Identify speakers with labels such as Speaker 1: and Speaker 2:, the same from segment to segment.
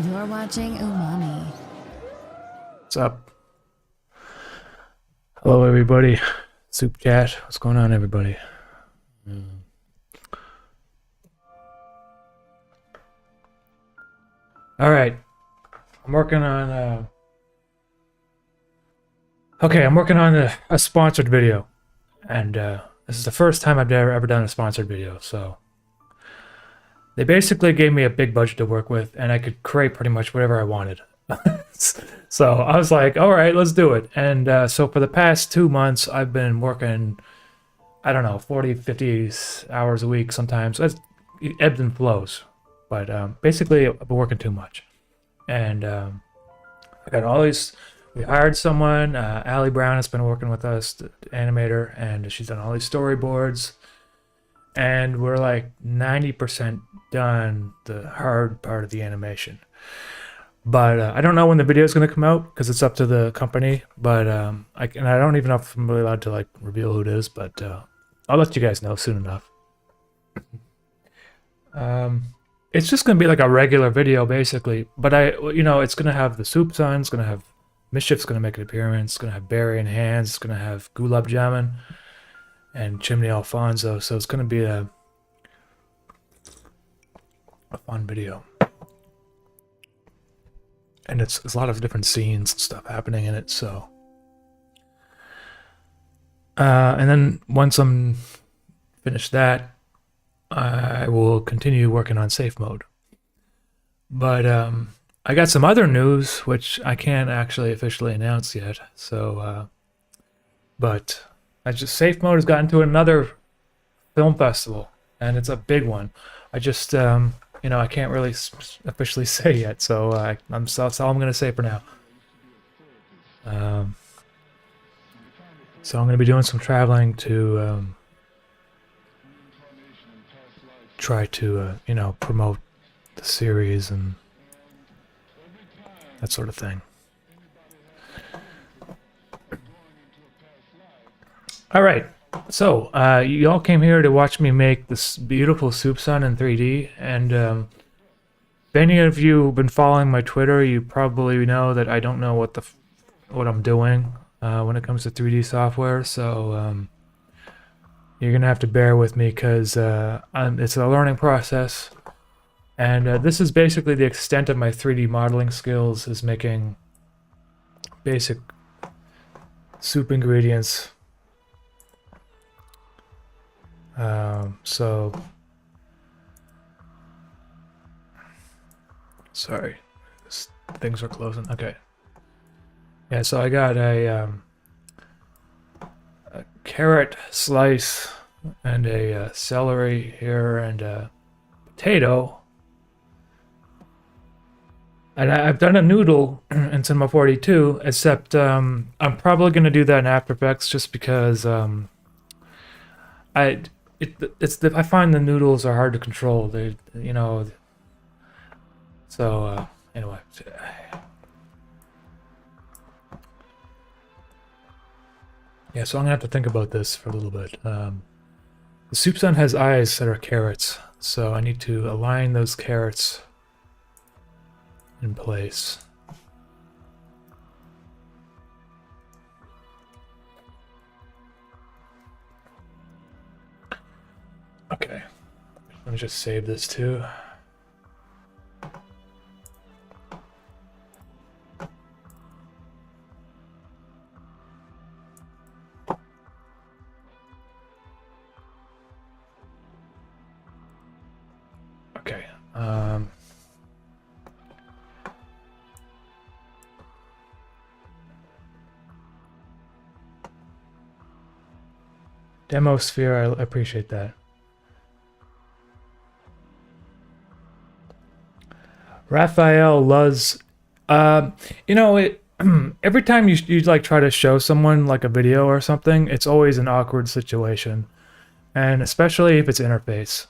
Speaker 1: You're watching Umami.
Speaker 2: What's up? Hello, everybody. Soup chat. What's going on, everybody? All right. I'm working on. I'm working on a sponsored video, and this is the first time I've ever done a sponsored video. So they basically gave me a big budget to work with, and I could create pretty much whatever I wanted. So I was like, all right, let's do it. And so for the past 2 months, I've been working, I don't know, 40, 50 hours a week sometimes. It ebbs and flows. But basically, I've been working too much. And I got all these, we hired someone, Allie Brown has been working with us, the animator, and she's done all these storyboards. And we're like 90% done the hard part of the animation. But I don't know when the video is going to come out because it's up to the company. But I don't even know if I'm really allowed to like reveal who it is. But I'll let you guys know soon enough. It's just going to be like a regular video basically. But it's going to have the Soup Son. It's going to have Mischief's going to make an appearance. It's going to have Barry and Hands. It's going to have Gulab Jamun and Chimney Alfonso. So it's going to be a fun video. And it's a lot of different scenes and stuff happening in it, so. And then once I'm finished that, I will continue working on safe mode. But I got some other news, which I can't actually officially announce yet. So, but safe mode has gotten to another film festival, and it's a big one. I just I can't really officially say yet, so that's all I'm going to say for now. So I'm going to be doing some traveling to try to, promote the series and that sort of thing. All right. So, you all came here to watch me make this beautiful Soup Son in 3D, and if any of you have been following my Twitter, you probably know that I don't know what I'm doing when it comes to 3D software, so you're going to have to bear with me because it's a learning process, and this is basically the extent of my 3D modeling skills, is making basic soup ingredients. Sorry, things are closing. Okay. Yeah, so I got a carrot slice and a celery here and a potato. And I've done a noodle in Cinema 42, except I'm probably going to do that in After Effects just because I find the noodles are hard to control. So anyway. Yeah, so I'm gonna have to think about this for a little bit. The Soup Son has eyes that are carrots, so I need to align those carrots in place. Okay, let me just save this too. Okay. Demosphere, I appreciate that. Raphael Luz, every time you like try to show someone like a video or something, it's always an awkward situation, and especially if it's interface,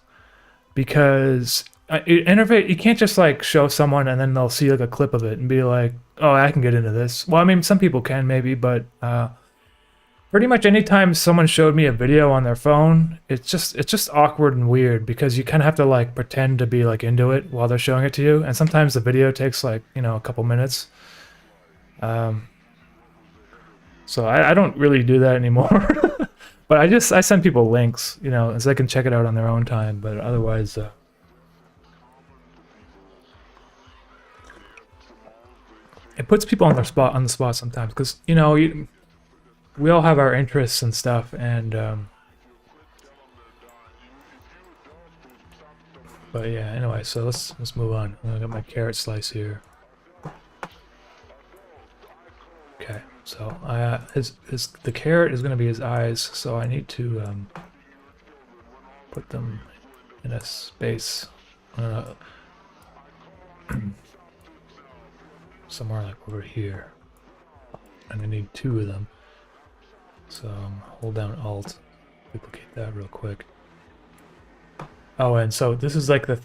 Speaker 2: because interface you can't just like show someone and then they'll see like a clip of it and be like, oh, I can get into this. Well, I mean, some people can maybe, but Pretty much anytime someone showed me a video on their phone, it's just awkward and weird because you kind of have to like pretend to be like into it while they're showing it to you, and sometimes the video takes like, you know, a couple minutes. So I don't really do that anymore. But I send people links, you know, so they can check it out on their own time. But otherwise, it puts people on the spot sometimes because, you know, we all have our interests and stuff, and but yeah. Anyway, so let's move on. I got my carrot slice here. Okay, so the carrot is going to be his eyes, so I need to put them in a space. Somewhere like over here, and I need 2 of them. So hold down Alt, duplicate that real quick. Oh, and so this is like the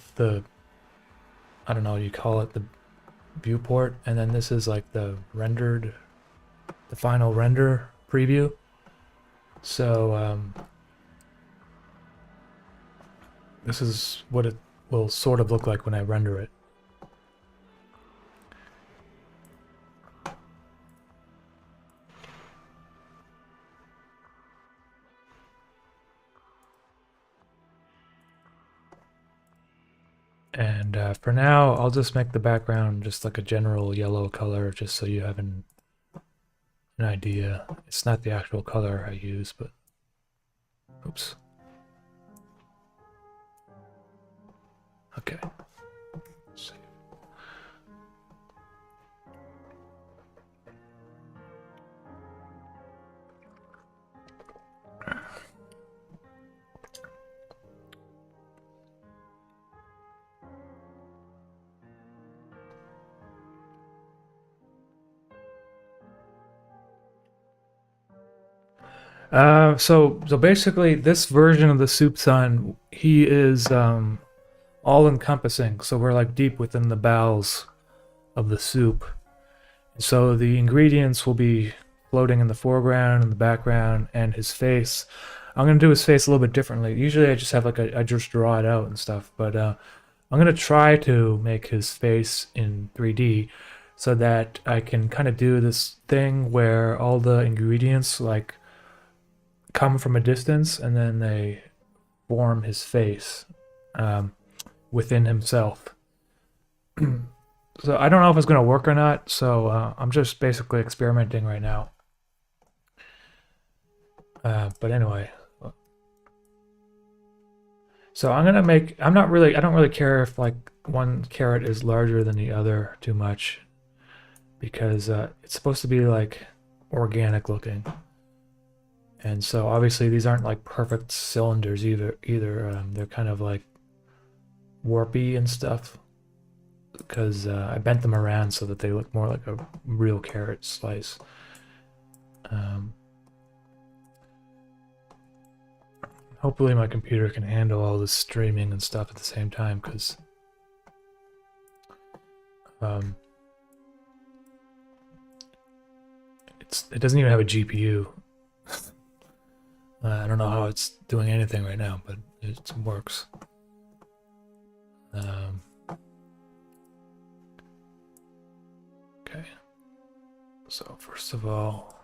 Speaker 2: I don't know what you call it, the viewport, and then this is like the final render preview. So this is what it will sort of look like when I render it. And for now, I'll just make the background just like a general yellow color, just so you have an idea. It's not the actual color I use, but oops. Okay. Save. So basically, this version of the Soup Sun, he is all-encompassing. So we're like deep within the bowels of the soup. So the ingredients will be floating in the foreground and the background, and his face. I'm gonna do his face a little bit differently. Usually, I just have like I just draw it out and stuff, but I'm gonna try to make his face in 3D. So that I can kind of do this thing where all the ingredients like come from a distance and then they form his face within himself. So I don't know if it's going to work or not, so I'm just basically experimenting right now. But anyway, so I don't really care if like one carrot is larger than the other too much, because it's supposed to be like organic looking. And so obviously these aren't like perfect cylinders either. They're kind of like warpy and stuff because I bent them around so that they look more like a real carrot slice. Hopefully my computer can handle all this streaming and stuff at the same time, because it doesn't even have a GPU. I don't know how it's doing anything right now, but it works. Okay. So first of all,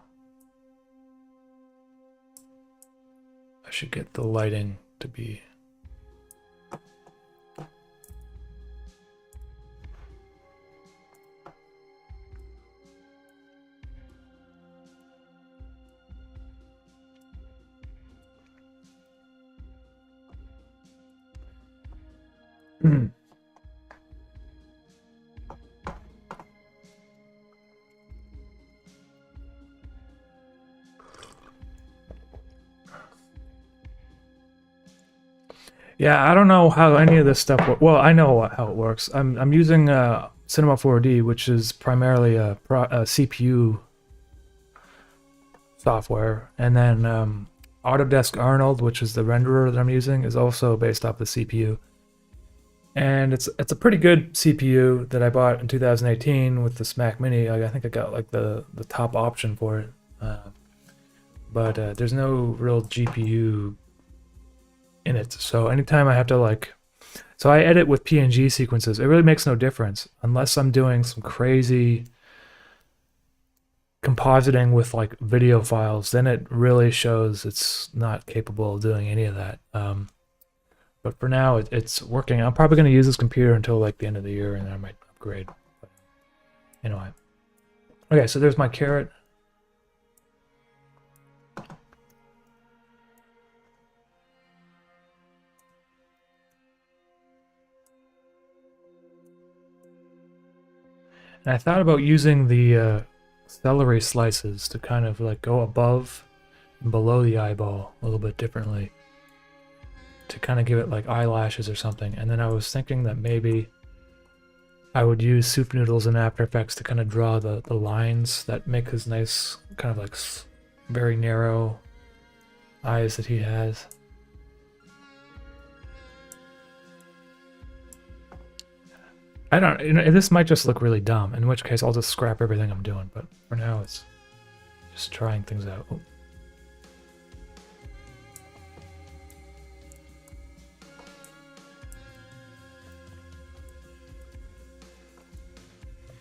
Speaker 2: I should get the lighting to be yeah, I don't know how any of this stuff works. Well, I know how it works. I'm using Cinema 4D, which is primarily a CPU software, and then Autodesk Arnold, which is the renderer that I'm using, is also based off the CPU. And it's a pretty good CPU that I bought in 2018 with the Mac Mini. I think I got like the top option for it. but there's no real GPU in it. So anytime I have to like, so I edit with PNG sequences, it really makes no difference unless I'm doing some crazy compositing with like video files. Then it really shows it's not capable of doing any of that. But for now, it's working. I'm probably going to use this computer until like the end of the year, and then I might upgrade. But anyway, okay. So there's my carrot. And I thought about using the celery slices to kind of like go above and below the eyeball a little bit differently to kind of give it like eyelashes or something. And then I was thinking that maybe I would use soup noodles in After Effects to kind of draw the lines that make his nice kind of like very narrow eyes that he has. I don't, you know, this might just look really dumb, in which case I'll just scrap everything I'm doing, but for now it's just trying things out. Oh.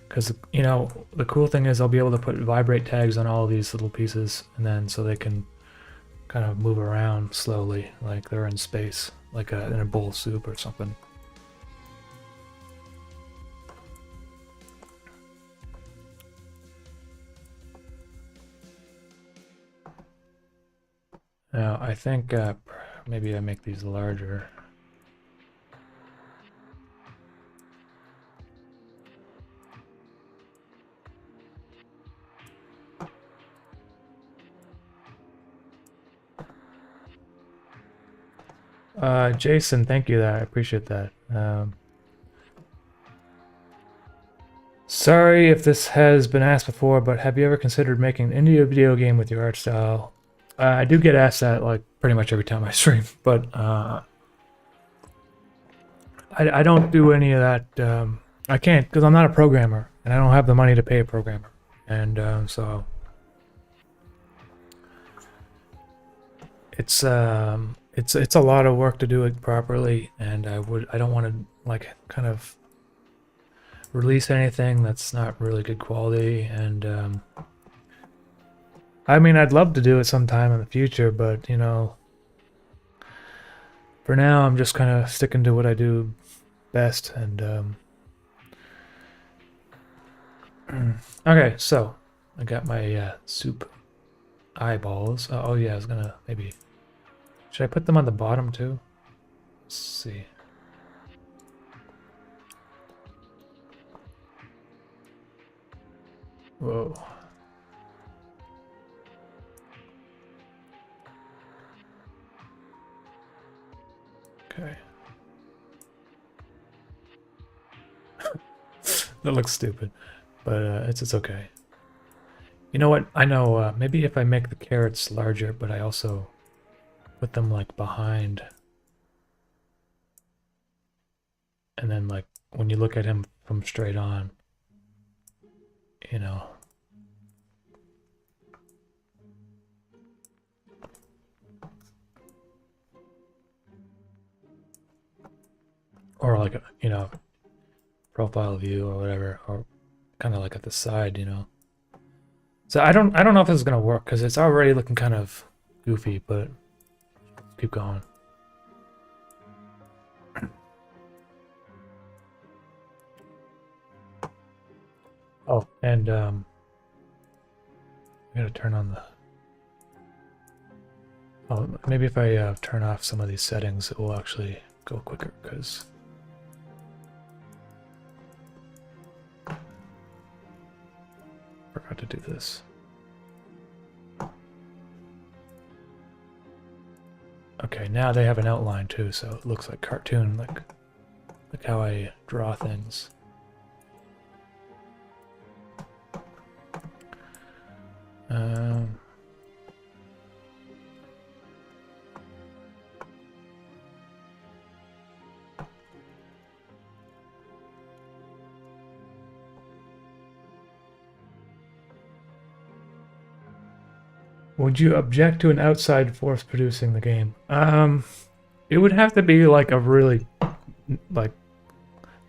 Speaker 2: Because, you know, the cool thing is I'll be able to put vibrate tags on all of these little pieces, and then so they can kind of move around slowly, like they're in space, like in a bowl of soup or something. Now, I think maybe I make these larger. Jason, thank you. I appreciate that. Sorry if this has been asked before, but have you ever considered making an indie video game with your art style? I do get asked that like pretty much every time I stream, but I don't do any of that. I can't because I'm not a programmer, and I don't have the money to pay a programmer, and so it's a lot of work to do it properly, and I don't want to like kind of release anything that's not really good quality, and I mean I'd love to do it sometime in the future, but you know, for now I'm just kind of sticking to what I do best, and okay, so I got my soup eyeballs. Oh yeah, I was gonna maybe, should I put them on the bottom too? Let's see. Whoa. Okay. That looks stupid, but it's okay. You know what? I know maybe if I make the carrots larger, but I also put them like behind, and then like when you look at him from straight on, you know. Or like, you know, profile view or whatever, or kind of like at the side, you know. So I don't know if this is gonna work because it's already looking kind of goofy, but keep going. Oh, and I'm gonna turn on the. Oh, maybe if I turn off some of these settings, it will actually go quicker because. Forgot to do this. Okay, now they have an outline too, so it looks like cartoon, like how I draw things. Um, Would you object to an outside force producing the game? It would have to be like a really like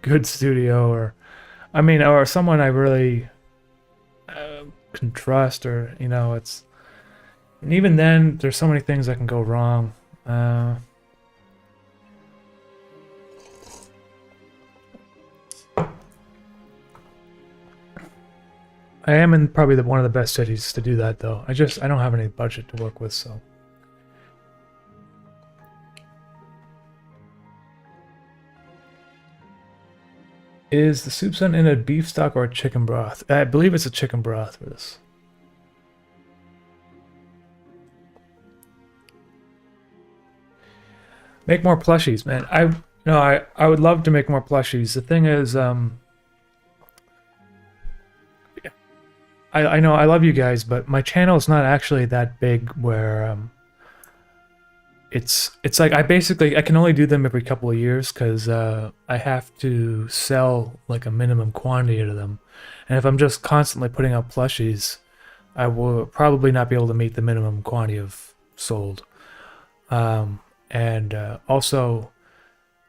Speaker 2: good studio, or I mean, or someone I really can trust, or you know, it's. And even then, there's so many things that can go wrong. I am in probably one of the best cities to do that, though. I don't have any budget to work with, so. Is the soup done in a beef stock or a chicken broth? I believe it's a chicken broth for this. Make more plushies, man. I would love to make more plushies. The thing is, I know I love you guys, but my channel is not actually that big where it's like I can only do them every couple of years because I have to sell like a minimum quantity of them, and if I'm just constantly putting out plushies, I will probably not be able to meet the minimum quantity of sold. And also,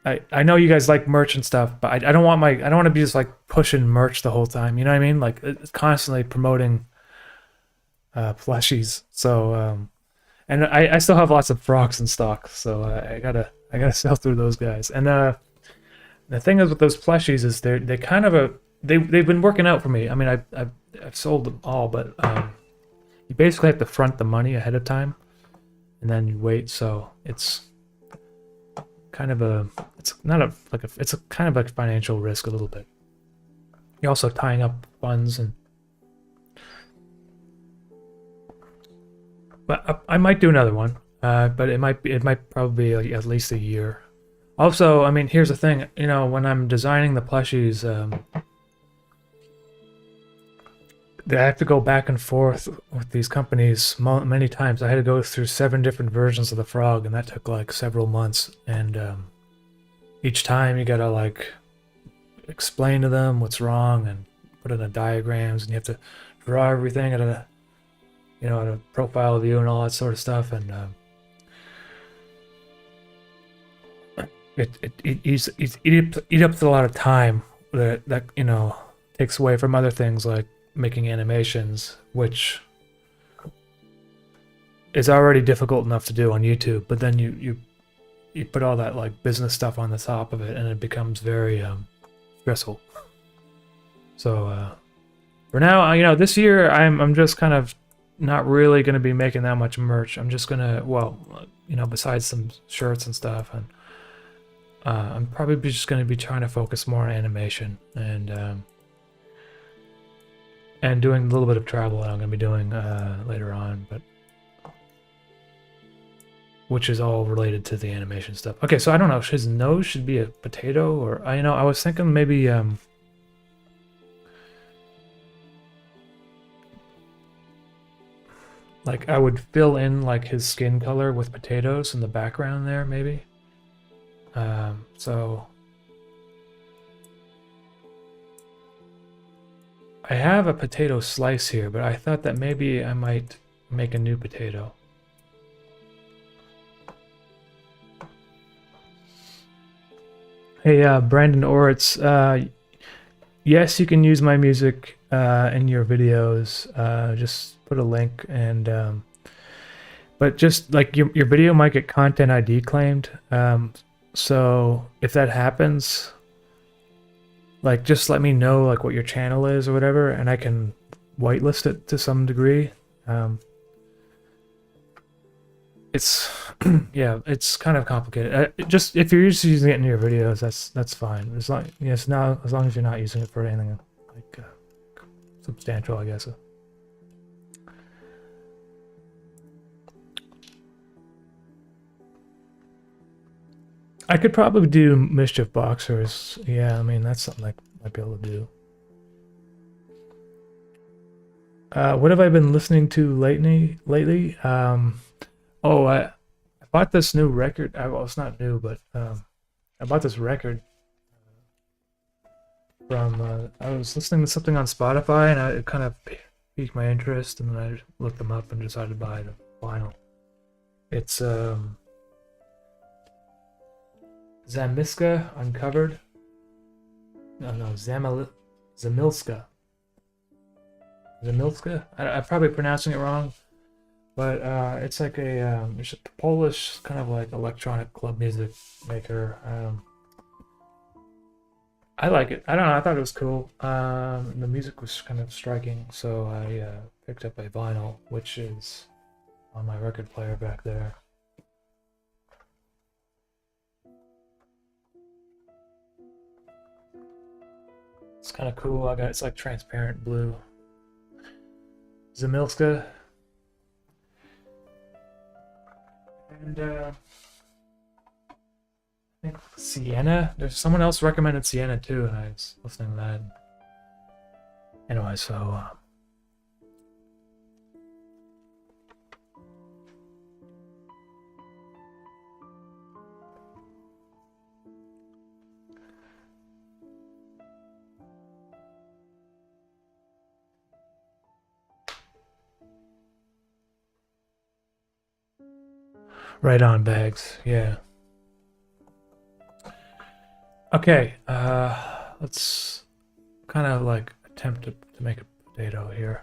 Speaker 2: I know you guys like merch and stuff, but I don't want to be just like pushing merch the whole time. You know what I mean? Like it's constantly promoting plushies. So and I still have lots of frogs in stock, so I gotta sell through those guys. And the thing is with those plushies is they kind of they've been working out for me. I mean I've sold them all, but you basically have to front the money ahead of time, and then you wait. So it's kind of it's a kind of like financial risk a little bit. You're also tying up funds, and but I might do another one. But it might probably be like at least a year. Also, I mean, here's the thing. You know, when I'm designing the plushies, I have to go back and forth with these companies many times. I had to go through 7 different versions of the frog, and that took like several months. And each time you gotta like explain to them what's wrong and put in the diagrams, and you have to draw everything at a at a profile view and all that sort of stuff. And it eats up a lot of time that takes away from other things like making animations, which is already difficult enough to do on YouTube, but then you put all that like business stuff on the top of it, and it becomes very stressful. So for now, this year I'm just kind of not really going to be making that much merch. I'm just gonna, besides some shirts and stuff, and I'm probably just going to be trying to focus more on animation and doing a little bit of travel that I'm going to be doing later on, but which is all related to the animation stuff. Okay, so I don't know, his nose should be a potato, or I was thinking maybe like I would fill in like his skin color with potatoes in the background there, maybe. So I have a potato slice here, but I thought that maybe I might make a new potato. Hey, Brandon Oritz, yes, you can use my music in your videos. Just put a link, and but just like your video might get content ID claimed. So if that happens, like just let me know like what your channel is or whatever, and I can whitelist it to some degree. It's yeah, it's kind of complicated. Just if you're just using it in your videos, that's fine. As long as you're not using it for anything like substantial, I guess. I could probably do Mischief Boxers. Yeah, I mean that's something I might be able to do. What have I been listening to lately? Oh, I bought this new record. Well, it's not new, but I bought this record from. I was listening to something on Spotify, and it kind of piqued my interest, and then I looked them up and decided to buy the vinyl. It's Zamiska Uncovered. No, Zamilska. Zamilska? I'm probably pronouncing it wrong, but it's like it's a Polish kind of like electronic club music maker. I like it. I don't know. I thought it was cool. The music was kind of striking, so I picked up a vinyl, which is on my record player back there. It's kind of cool. It's like transparent blue. Zamilska. And I think Sienna. There's someone else recommended Sienna too, and I was listening to that. Anyway, so right on, Bags. Yeah. Okay, let's kind of like attempt to make a potato here.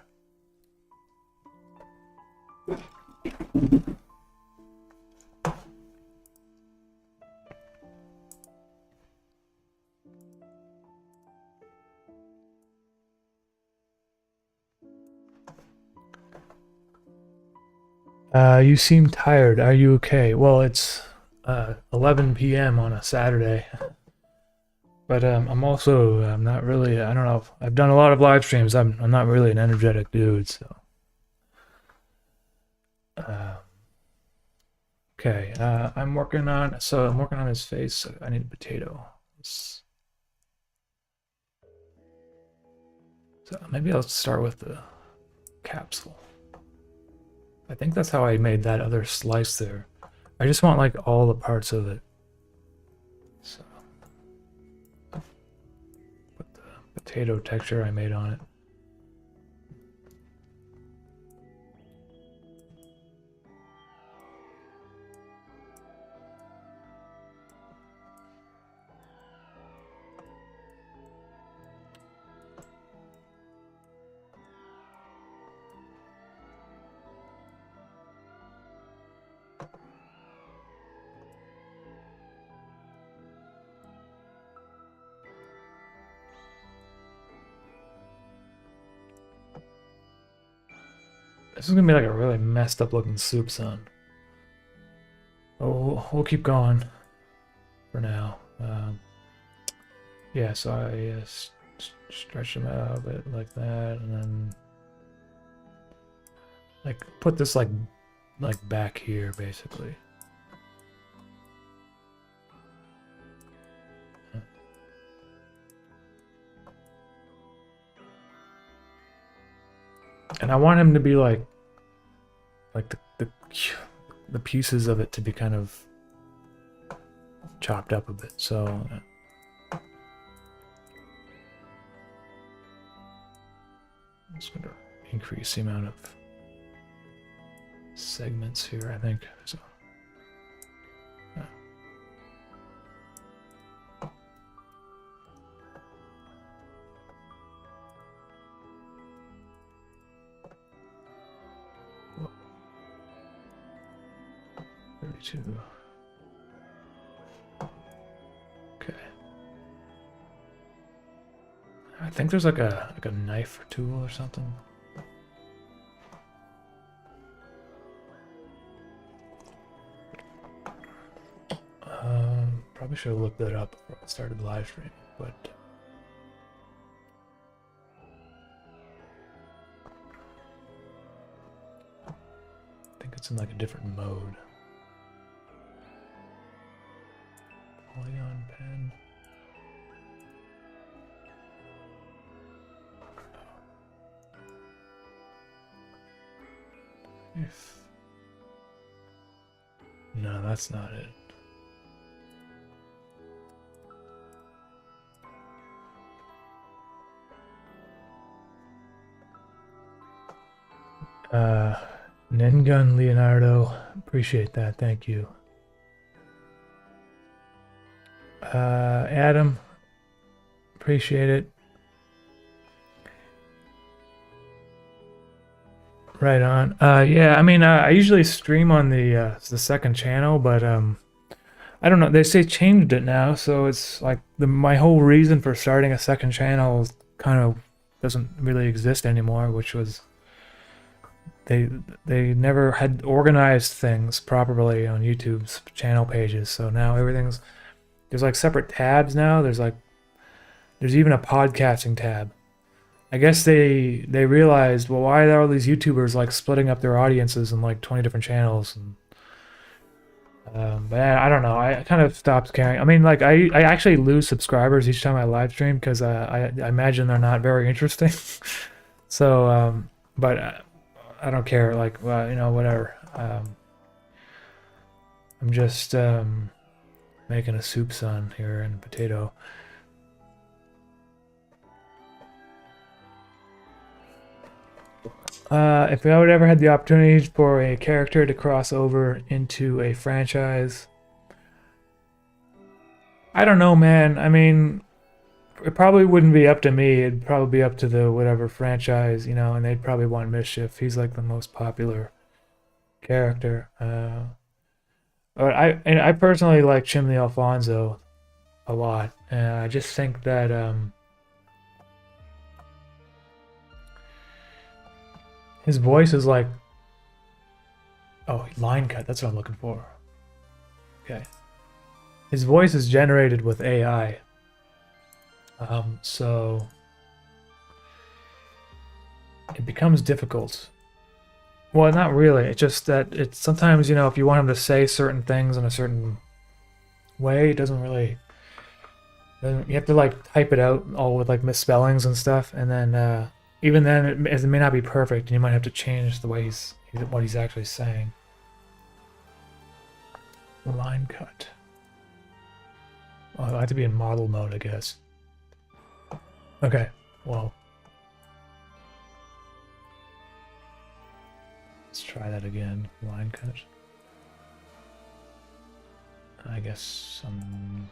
Speaker 2: You seem tired. Are you okay? Well, it's 11 p.m. on a Saturday. But I'm also not really. I don't know. I've done a lot of live streams. I'm not really an energetic dude. So okay. I'm working on his face. I need a potato. So maybe I'll start with the capsule. I think that's how I made that other slice there. I just want like all the parts of it. So put the potato texture I made on it. This is gonna be like a really messed up looking soup, son. Oh, we'll keep going for now. Yeah, so I stretch them out a bit like that, and then like put this like back here, basically. And I want him to be like the pieces of it to be kind of chopped up a bit. So I'm just gonna increase the amount of segments here, I think. So. 32. Okay. I think there's like a knife or tool or something. Probably should have looked that up before I started the live stream, but I think it's in like a different mode. Polygon pen. No, that's not it. Nengun Leonardo, appreciate that. Thank you. Adam, appreciate it. Right on. Yeah, I mean, I usually stream on the second channel, but I don't know. They say changed it now, so it's like my whole reason for starting a second channel kind of doesn't really exist anymore, which was they never had organized things properly on YouTube's channel pages. So now everything's there's like separate tabs now. There's even a podcasting tab. I guess they realized, well, why are all these YouTubers like splitting up their audiences in like 20 different channels? And but I don't know. I kind of stopped caring. I mean, like I actually lose subscribers each time I live stream because I imagine they're not very interesting. So but I don't care. Like, well, you know, whatever. I'm just making a soup son here and a potato. If I would ever had the opportunity for a character to cross over into a franchise, I don't know, man. I mean, it probably wouldn't be up to me. It'd probably be up to the whatever franchise, you know, and they'd probably want Mischief. He's like the most popular character. But I personally like Chimney Alfonso a lot, and I just think that his voice is like, oh, line cut. That's what I'm looking for. Okay, his voice is generated with AI. So it becomes difficult. Well, not really. It's just that it's sometimes, you know, if you want him to say certain things in a certain way, it doesn't really. You have to like type it out all with like misspellings and stuff, and then even then it may not be perfect, and you might have to change the way what he's actually saying. Line cut. Well, I have to be in model mode, I guess. Okay, well. Let's try that again. Line cut. I guess some...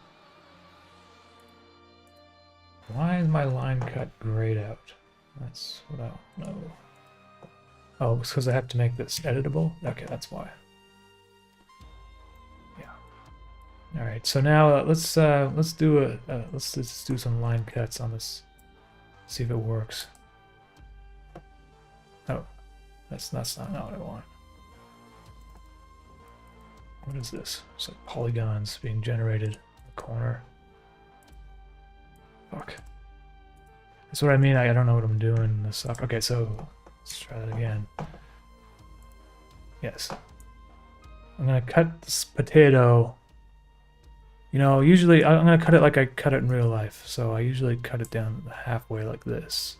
Speaker 2: Why is my line cut grayed out? That's what I don't know. Oh, it's because I have to make this editable? Okay, that's why. Yeah. All right. So now let's do let's do some line cuts on this. See if it works. Oh, that's not what I want. What is this? It's like polygons being generated in the corner. Fuck. That's what I mean. I don't know what I'm doing in this stuff. Okay, so let's try that again. Yes. I'm gonna cut this potato. You know, usually I'm gonna cut it like I cut it in real life. So I usually cut it down halfway like this.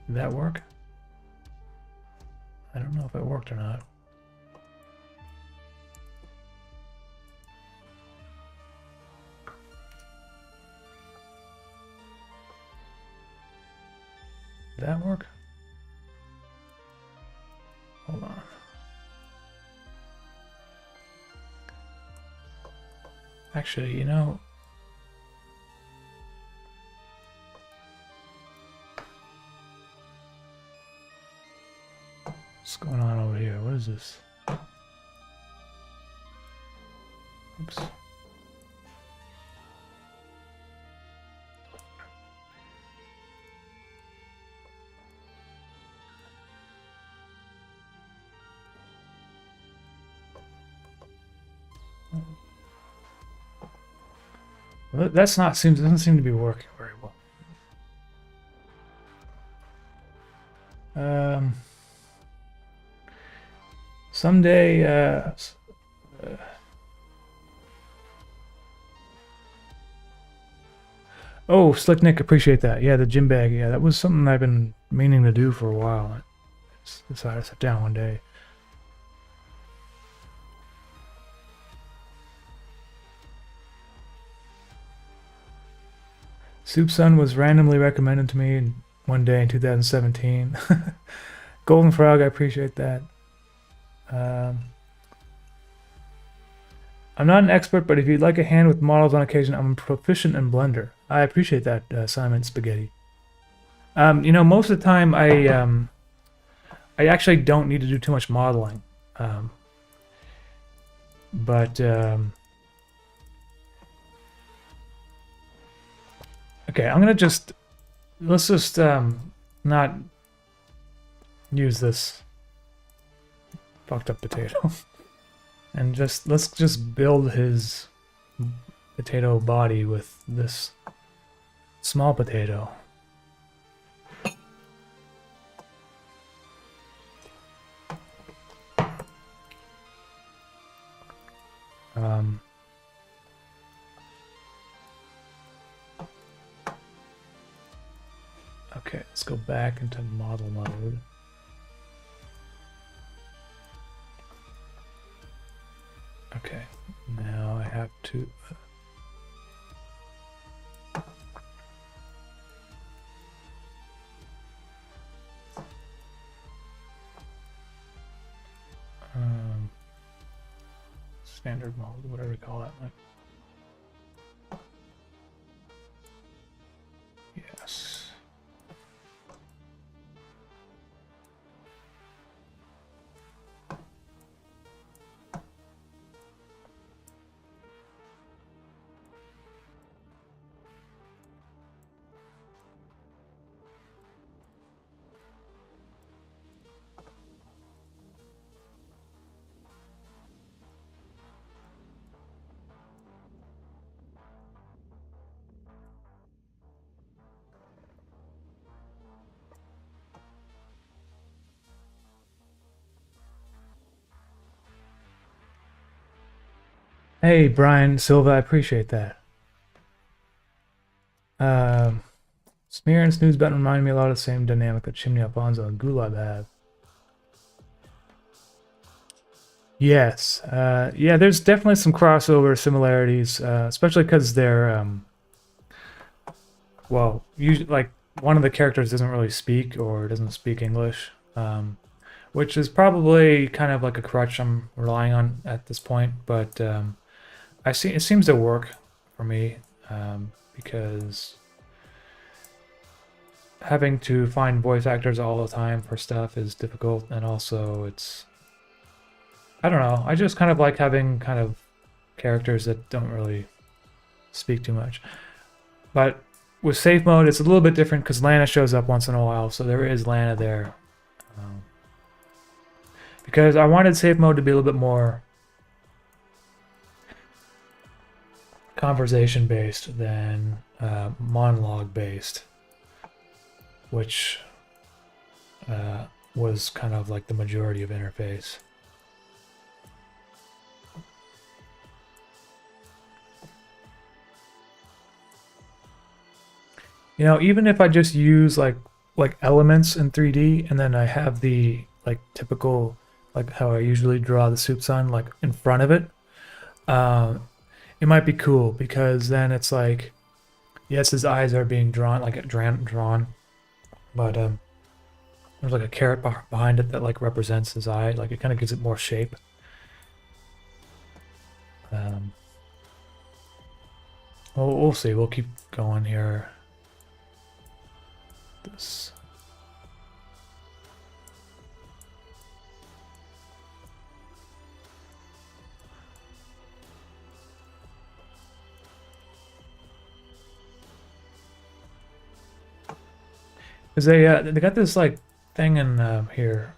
Speaker 2: Did that work? I don't know if it worked or not. Did that work? Hold on. Actually, you know... What's going on over here? What is this? Oops. Well, doesn't seem to be working very well. Someday, oh, Slick Nick, appreciate that. Yeah, the gym bag. Yeah, that was something I've been meaning to do for a while. I just decided to sit down one day. Soup Sun was randomly recommended to me one day in 2017. Golden Frog, I appreciate that. I'm not an expert, but if you'd like a hand with models on occasion, I'm proficient in Blender. I appreciate that, Simon Spaghetti. You know, most of the time I actually don't need to do too much modeling. Okay, I'm gonna let's just not use this fucked up potato. And let's just build his potato body with this small potato. Okay, let's go back into model mode. Okay, now I have to standard mode, whatever you call that one. Yes. Hey, Brian Silva, I appreciate that. Smear and snooze button remind me a lot of the same dynamic that Chimney Alfonso and Gulab have. Yes, yeah, there's definitely some crossover similarities, especially because they're, well, usually, like, one of the characters doesn't really speak or doesn't speak English, which is probably kind of like a crutch I'm relying on at this point, but I see it seems to work for me, because having to find voice actors all the time for stuff is difficult, and also it's, I don't know, I just kind of like having kind of characters that don't really speak too much. But with safe mode, it's a little bit different because Lana shows up once in a while, so there is Lana there. Because I wanted safe mode to be a little bit more conversation based than monologue based, which was kind of like the majority of interface. You know, even if I just use like elements in 3D and then I have the like typical, like how I usually draw the soup sign like in front of it, it might be cool because then it's like, yes, his eyes are being drawn, like drawn, but there's like a carrot behind it that like represents his eye, like it kind of gives it more shape. Well, we'll see. We'll keep going here. This. Because they got this like thing in here.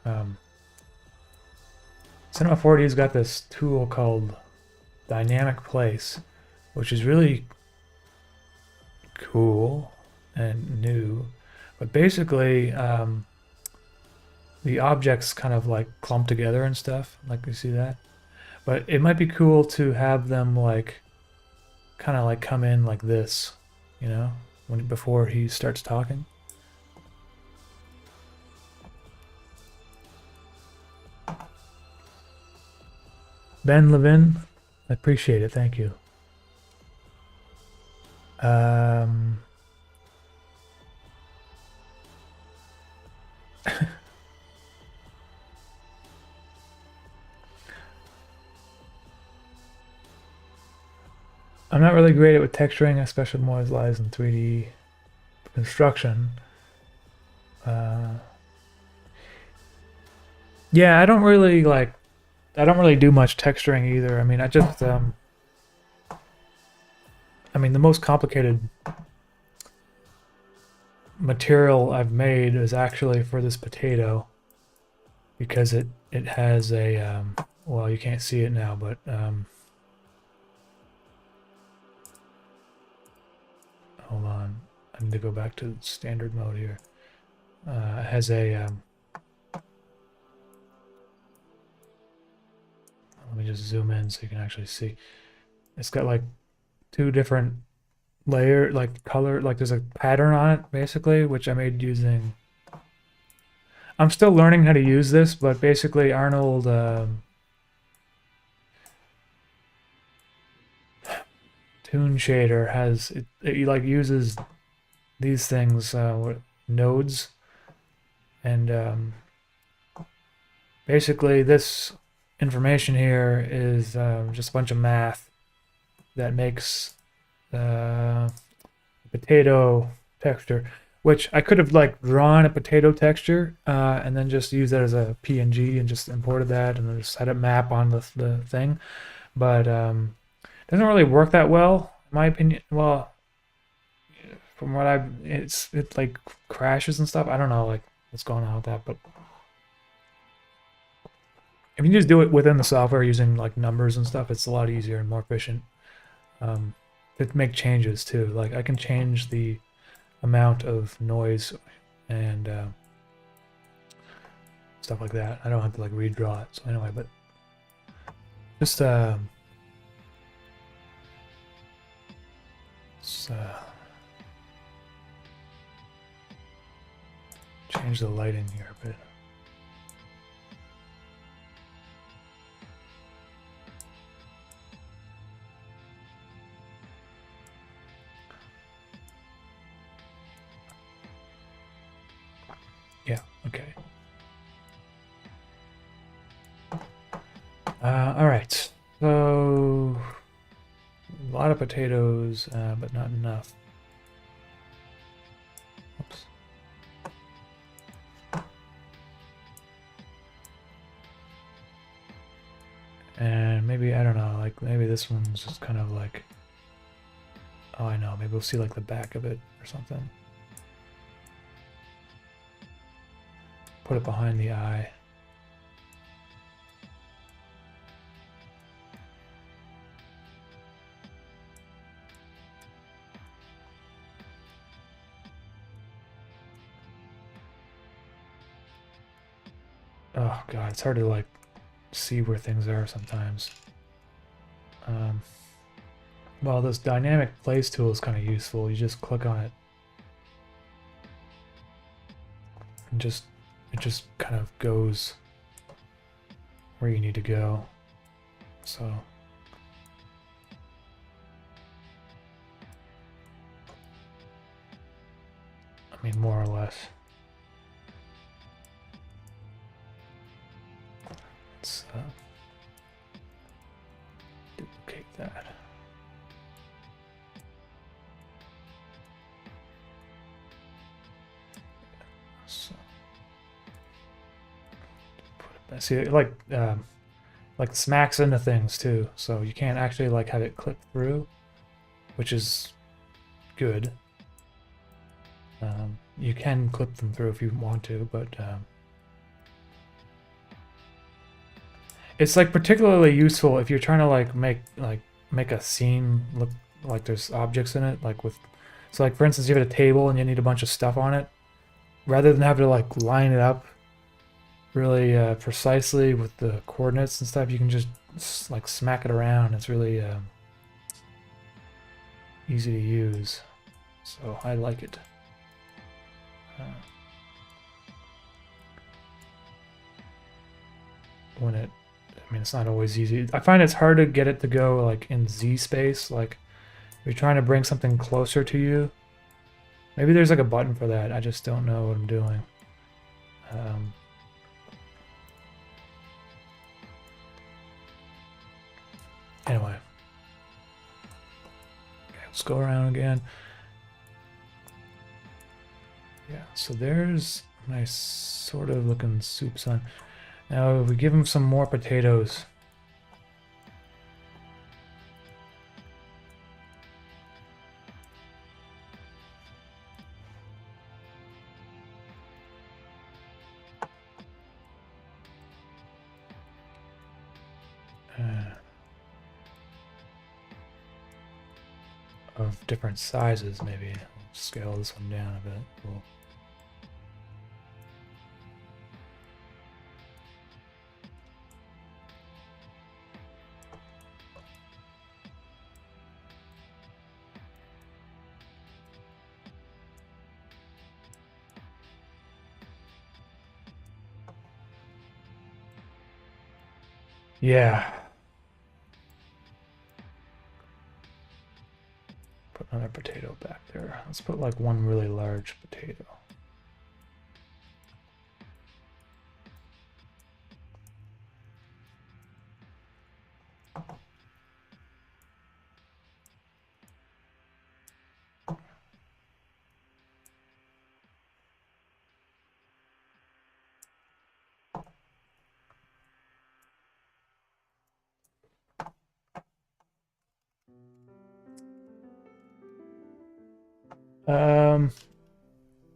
Speaker 2: Cinema 4D's got this tool called Dynamic Place, which is really cool and new. But basically, the objects kind of like clump together and stuff, like you see that. But it might be cool to have them like kind of like come in like this, you know, before he starts talking. Ben Levin, I appreciate it. Thank you. I'm not really great with texturing, especially more as lies in 3D construction. Yeah, I don't really do much texturing either. I mean, the most complicated material I've made is actually for this potato because it has a well, you can't see it now, but hold on, I need to go back to standard mode here. It has a let me just zoom in so you can actually see. It's got like two different layer, like color, like there's a pattern on it basically, which I made using. I'm still learning how to use this, but basically Arnold Toon Shader has it like uses these things, nodes, and basically this information here is just a bunch of math that makes potato texture, which I could have like drawn a potato texture and then just used that as a PNG and just imported that and then just had it map on the thing, but it doesn't really work that well, in my opinion. Well, from what it like crashes and stuff. I don't know like what's going on with that, but if you just do it within the software using like numbers and stuff, it's a lot easier and more efficient. To make changes too. Like I can change the amount of noise and stuff like that. I don't have to like redraw it. So anyway, but just change the lighting here a bit. Yeah, okay. All right, so a lot of potatoes, but not enough. Oops. And maybe, I don't know, like maybe this one's just kind of like, oh, I know, maybe we'll see like the back of it or something. Put it behind the eye. Oh god, it's hard to like see where things are sometimes. Well, this dynamic place tool is kind of useful. You just click on it and it just kind of goes where you need to go. So I mean, more or less. Let's duplicate that. So put it back. See, like smacks into things too, so you can't actually like have it clip through, which is good. You can clip them through if you want to, but it's like particularly useful if you're trying to like make a scene look like there's objects in it, like with, so like for instance you have a table and you need a bunch of stuff on it, rather than having to like line it up really precisely with the coordinates and stuff, you can just like smack it around. It's really easy to use, so I like it. When it, I mean, it's not always easy. I find it's hard to get it to go like in Z space. Like if you're trying to bring something closer to you, maybe there's like a button for that. I just don't know what I'm doing. Anyway, Let's go around again. Yeah, so there's a nice sort of looking soup sun. Now if we give him some more potatoes. Of different sizes, maybe. I'll scale this one down a bit. Cool. Yeah. Put another potato back there. Let's put like one really large potato.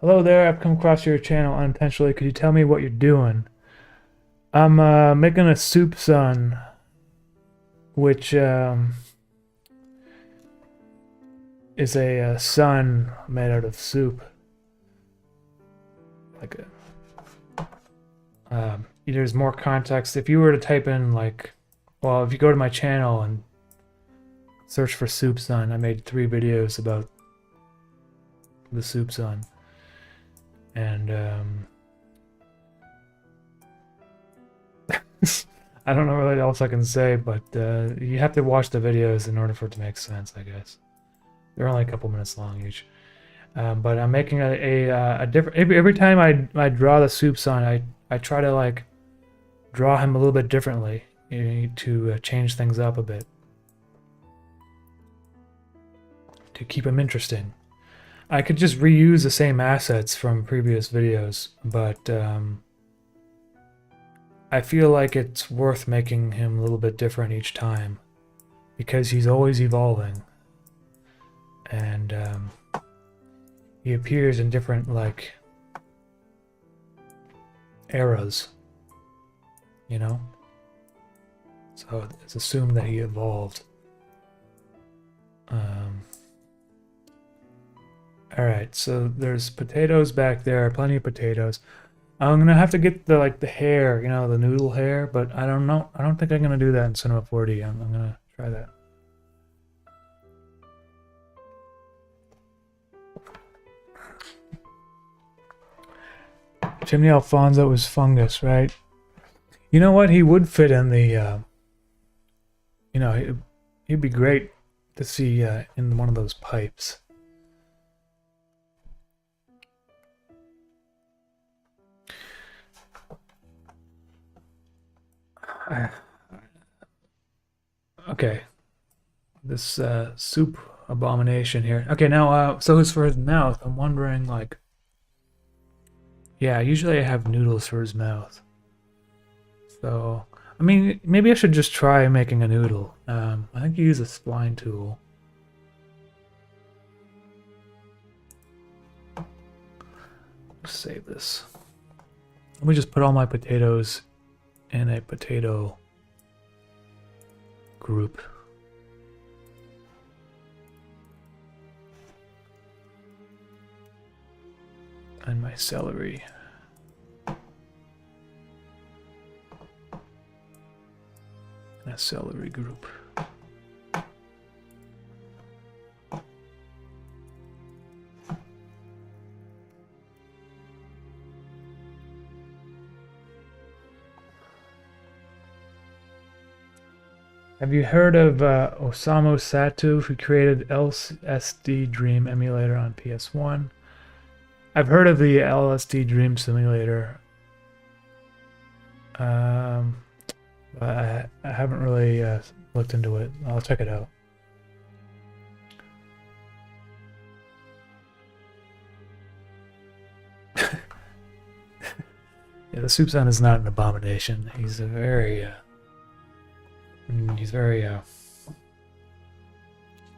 Speaker 2: Hello there, I've come across your channel unintentionally. Could you tell me what you're doing? I'm making a soup sun, which is a sun made out of soup. Like a there's more context. If you were to type in like, well, if you go to my channel and search for soup sun, I made 3 videos about the soup sun. And I don't know what else I can say, but you have to watch the videos in order for it to make sense, I guess. They're only a couple minutes long each. But I'm making a different... Every time I draw the soup sun, I try to like draw him a little bit differently, to change things up a bit. To keep him interesting. I could just reuse the same assets from previous videos, but I feel like it's worth making him a little bit different each time, because he's always evolving, and he appears in different like eras, you know? So it's assumed that he evolved. Alright, so there's potatoes back there, plenty of potatoes. I'm gonna have to get the like the hair, you know, the noodle hair, but I don't know. I don't think I'm gonna do that in Cinema 4D. I'm gonna try that. Chimney Alfonso was fungus, right? You know what? He would fit in the, you know, he'd be great to see in one of those pipes. Okay, this soup abomination here. Okay, now so as for his mouth, I'm wondering like, yeah, usually I have noodles for his mouth. So I mean, maybe I should just try making a noodle. I think you use a spline tool. Let's save this. Let me just put all my potatoes in a potato group. And my celery. And a celery group. Have you heard of Osamu Satu, who created LSD Dream emulator on PS1? I've heard of the LSD Dream simulator. But I haven't really looked into it. I'll check it out. Yeah, the soup son is not an abomination. He's a very,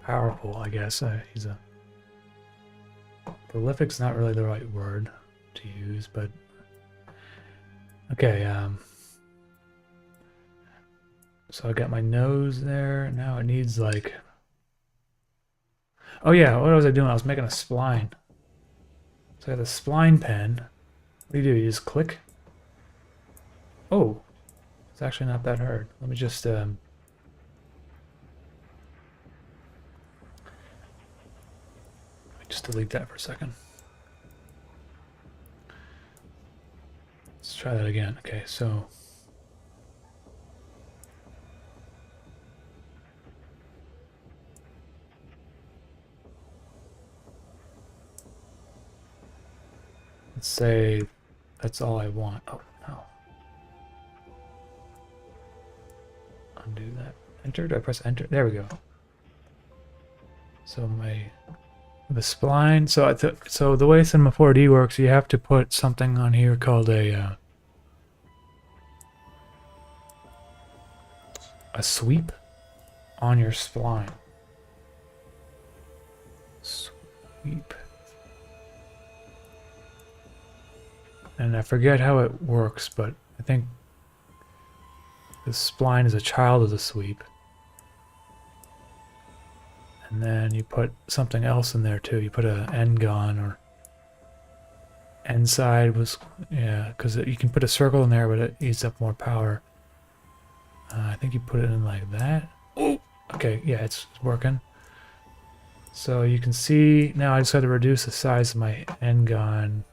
Speaker 2: powerful, I guess. He's a prolific's not really the right word to use, but okay. So I got my nose there. Now it needs like. Oh yeah, what was I doing? I was making a spline. So I got the spline pen. What do? You just click. Oh, it's actually not that hard. Let me just delete that for a second. Let's try that again. Okay, so let's say that's all I want. Oh no. Undo that. Enter? Do I press enter? There we go. So the spline. So the way Cinema 4D works, you have to put something on here called a sweep on your spline. Sweep. And I forget how it works, but I think the spline is a child of the sweep. And then you put something else in there too. You put a end gun or end side was, yeah, because you can put a circle in there, but it eats up more power. I think you put it in like that. Oh, okay, yeah, it's working. So you can see now I just had to reduce the size of my end gun.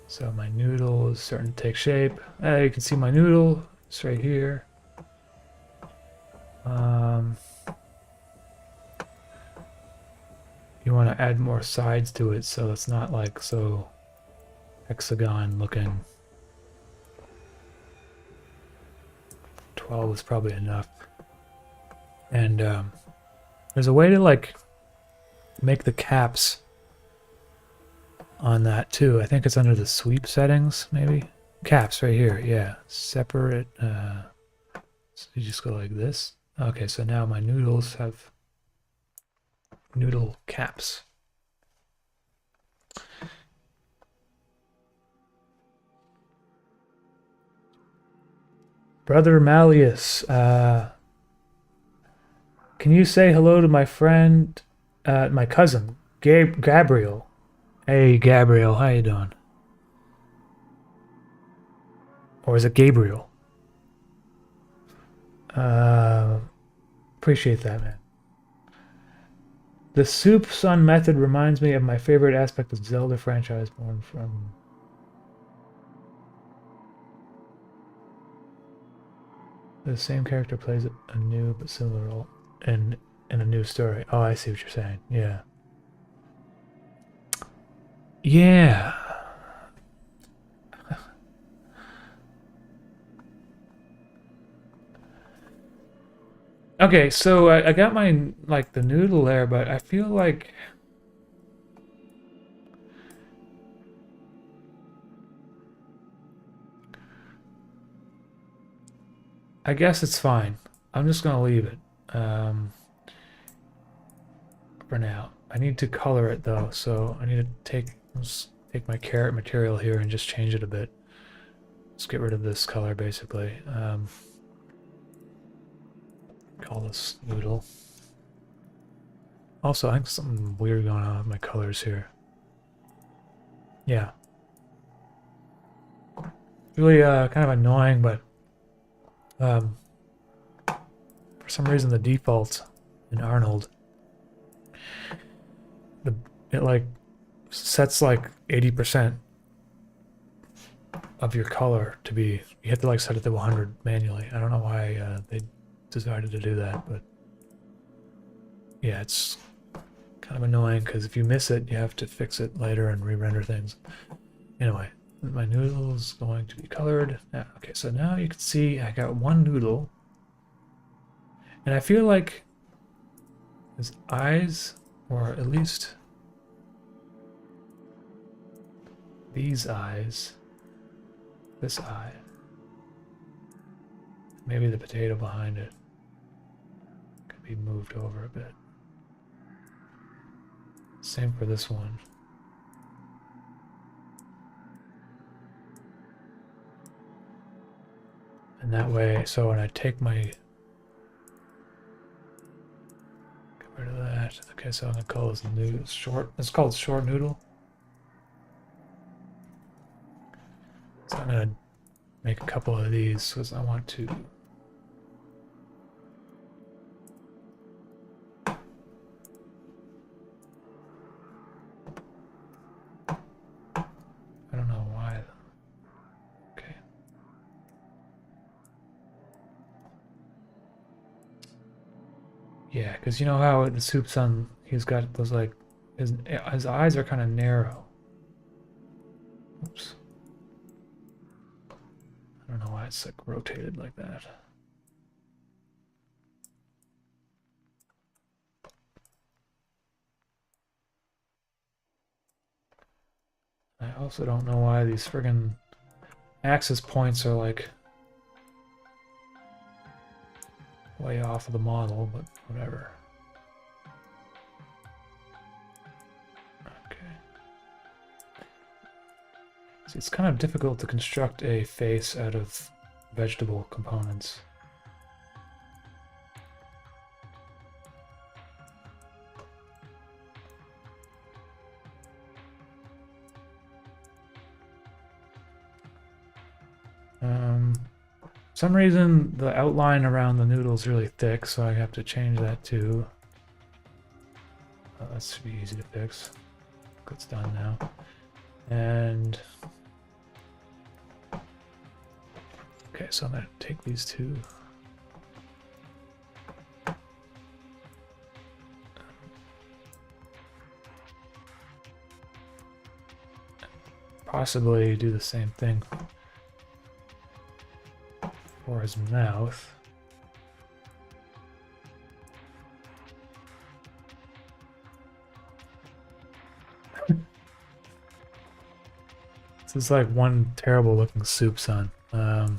Speaker 2: So my noodle is starting to take shape. You can see my noodle. It's right here. You want to add more sides to it so it's not like so hexagon looking. 12 is probably enough. And there's a way to like make the caps on that too. I think it's under the sweep settings, maybe. Caps right here, yeah. Separate. So you just go like this. Okay, so now my noodles have noodle caps. Brother Malleus, can you say hello to my friend, my cousin, Gabriel? Hey, Gabriel, how you doing? Or is it Gabriel? Appreciate that, man. The soup son method reminds me of my favorite aspect of Zelda franchise, born from... The same character plays a new but similar role in a new story. Oh, I see what you're saying. Yeah. Yeah. Okay, so I got my, like, the noodle there, but I feel like... I guess it's fine. I'm just gonna leave it for now. I need to color it though, so I need to take my carrot material here and just change it a bit. Let's get rid of this color basically. Call this noodle. Also, I think something weird going on with my colors here. Yeah. Really kind of annoying, but for some reason the default in Arnold, it like sets like 80% of your color to be, you have to like set it to 100 manually. I don't know why they decided to do that, but yeah, it's kind of annoying because if you miss it, you have to fix it later and re-render things. Anyway, my noodle is going to be colored. Yeah, okay, so now you can see I got one noodle. And I feel like his eyes, or at least these eyes, this eye. Maybe the potato behind it could be moved over a bit. Same for this one. And that way, so when I take my... Get rid of that. Okay, so I'm gonna call this noodle short. It's called short noodle. So I'm gonna make a couple of these because I want to... I don't know why. Okay. Yeah, because you know how the soup's on, he's got those like, his eyes are kind of narrow. Oops. I don't know why it's like rotated like that. I also don't know why these friggin' axis points are like way off of the model, but whatever. Okay. See, it's kind of difficult to construct a face out of vegetable components. For some reason the outline around the noodle is really thick, so I have to change that too. That should be easy to fix. It's done now. And okay, so I'm gonna take these two. Possibly do the same thing for his mouth. This is like one terrible looking soup, son. I'm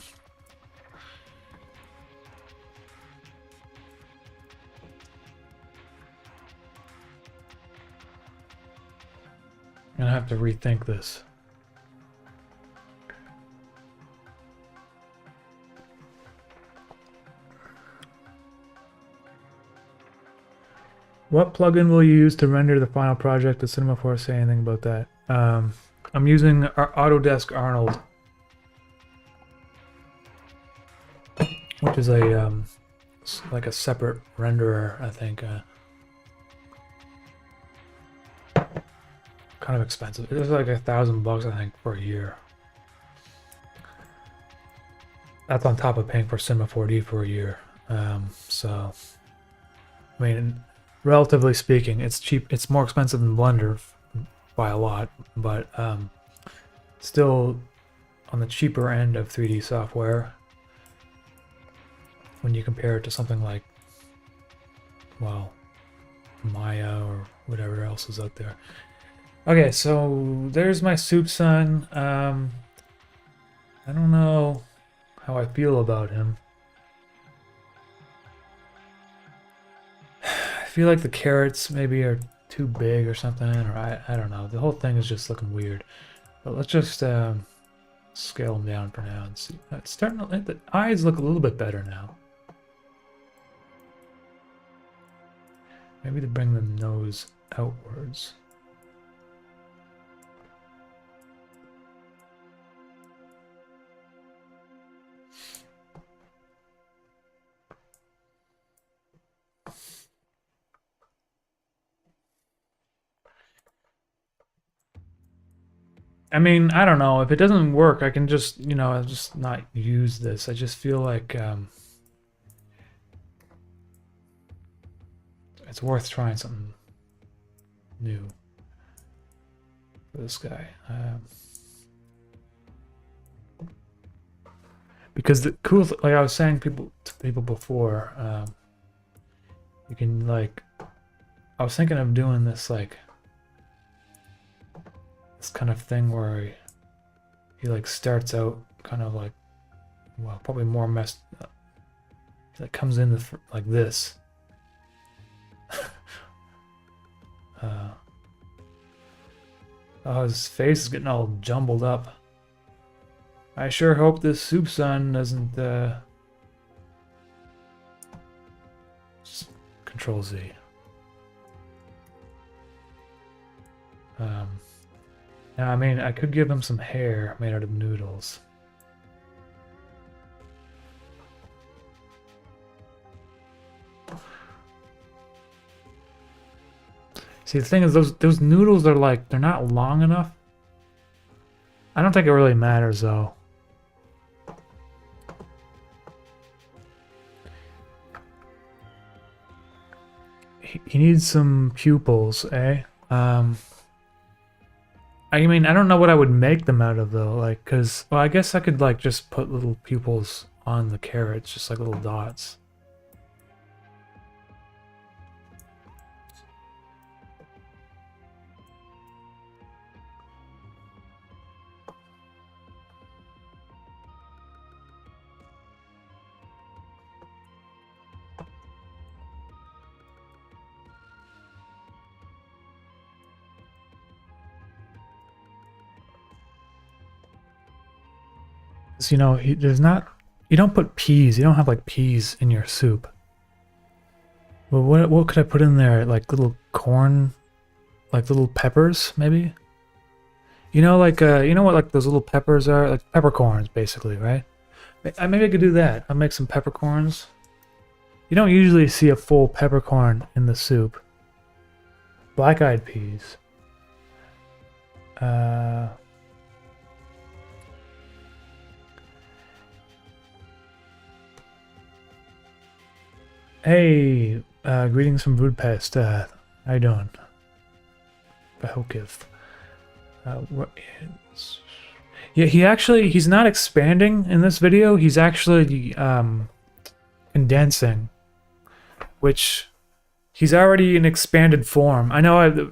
Speaker 2: gonna have to rethink this. What plugin will you use to render the final project? Does Cinema 4 say anything about that? I'm using Autodesk Arnold, which is a like a separate renderer, I think. Kind of expensive. It's like $1,000, I think, for a year. That's on top of paying for Cinema 4D for a year. So, I mean, relatively speaking, it's cheap. It's more expensive than Blender by a lot, but still on the cheaper end of 3D software when you compare it to something like, well, Maya or whatever else is out there. Okay, so there's my soup son. I don't know how I feel about him. I feel like the carrots maybe are too big or something, or I don't know. The whole thing is just looking weird. But let's just scale them down for now and see. It's starting to, the eyes look a little bit better now. Maybe to bring the nose outwards. I mean, I don't know. If it doesn't work, I can just, you know, I'll just not use this. I just feel like it's worth trying something new for this guy. Because the cool, like I was saying to people before, you can like, I was thinking of doing this like, this kind of thing where he like starts out kind of like, well, probably more messed up. That comes in like this. Oh, his face is getting all jumbled up. I sure hope this soup sun doesn't, Control Z. Now, I mean, I could give him some hair made out of noodles. See, the thing is, those noodles are like, they're not long enough. I don't think it really matters, though. He needs some pupils, eh? I mean, I don't know what I would make them out of, though. Like, because, well, I guess I could, like, just put little pupils on the carrots, just like little dots. You know, there's not, you don't put peas, you don't have like peas in your soup. Well, what could I put in there? Like little corn, like little peppers, maybe? You know, like, you know what like those little peppers are? Like peppercorns, basically, right? Maybe I could do that. I'll make some peppercorns. You don't usually see a full peppercorn in the soup. Black-eyed peas. Hey, greetings from Budapest. How you doing? Behokif. Yeah, he's not expanding in this video. He's actually condensing, which he's already in expanded form. I know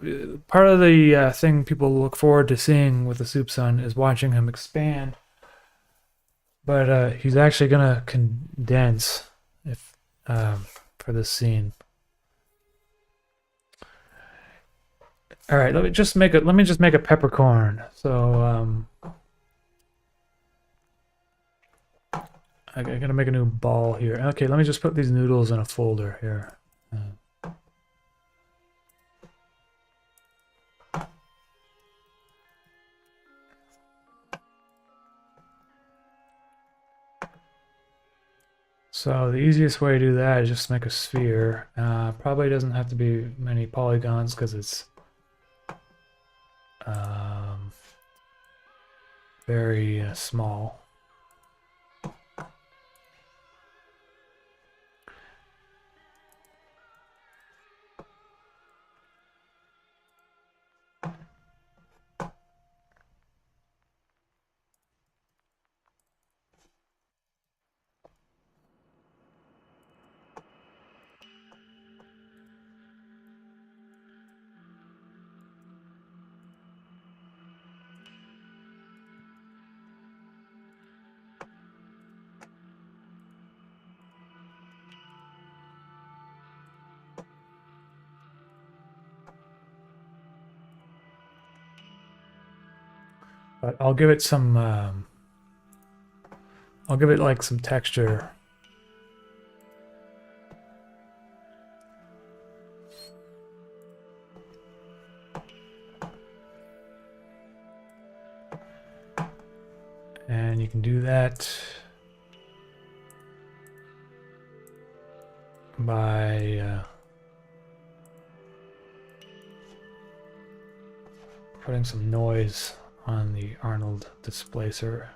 Speaker 2: part of the thing people look forward to seeing with the Soup Sun is watching him expand, but he's actually gonna condense if for this scene. All right, let me just make a peppercorn. So I gotta make a new ball here. Okay, let me just put these noodles in a folder here. So the easiest way to do that is just make a sphere. Probably doesn't have to be many polygons because it's very small. But I'll give it some, I'll give it like some texture. And you can do that by putting some noise on the Arnold displacement.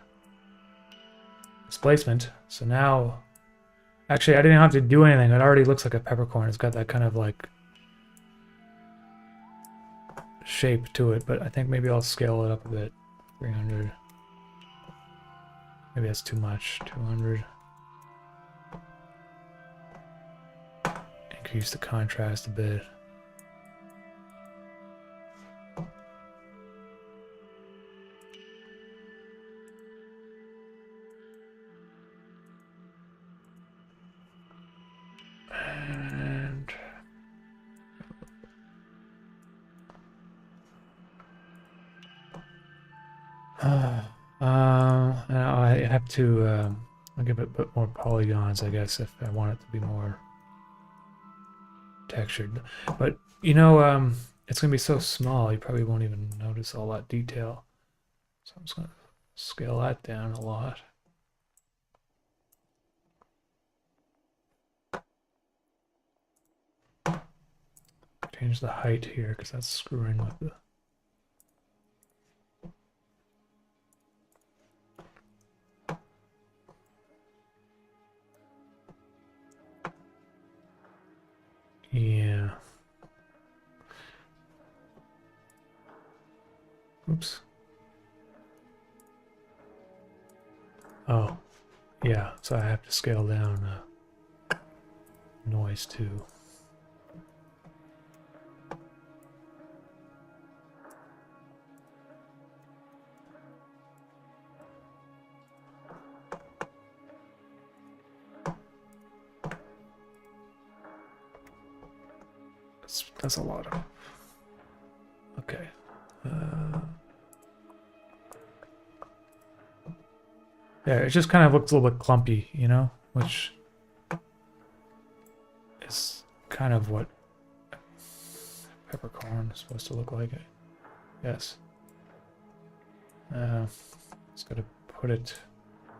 Speaker 2: So now, actually I didn't have to do anything. It already looks like a peppercorn. It's got that kind of like shape to it, but I think maybe I'll scale it up a bit. 300. Maybe that's too much. 200. Increase the contrast a bit. Now I have to I'll give it a bit more polygons, I guess, if I want it to be more textured. But you know, it's gonna be so small, you probably won't even notice all that detail. So I'm just gonna scale that down a lot. Change the height here because that's screwing with the. Yeah. Oops. Oh, yeah. So I have to scale down noise too. That's a lot of. Okay. Yeah, it just kind of looks a little bit clumpy, you know, which is kind of what peppercorn is supposed to look like. Yes. Just gotta put it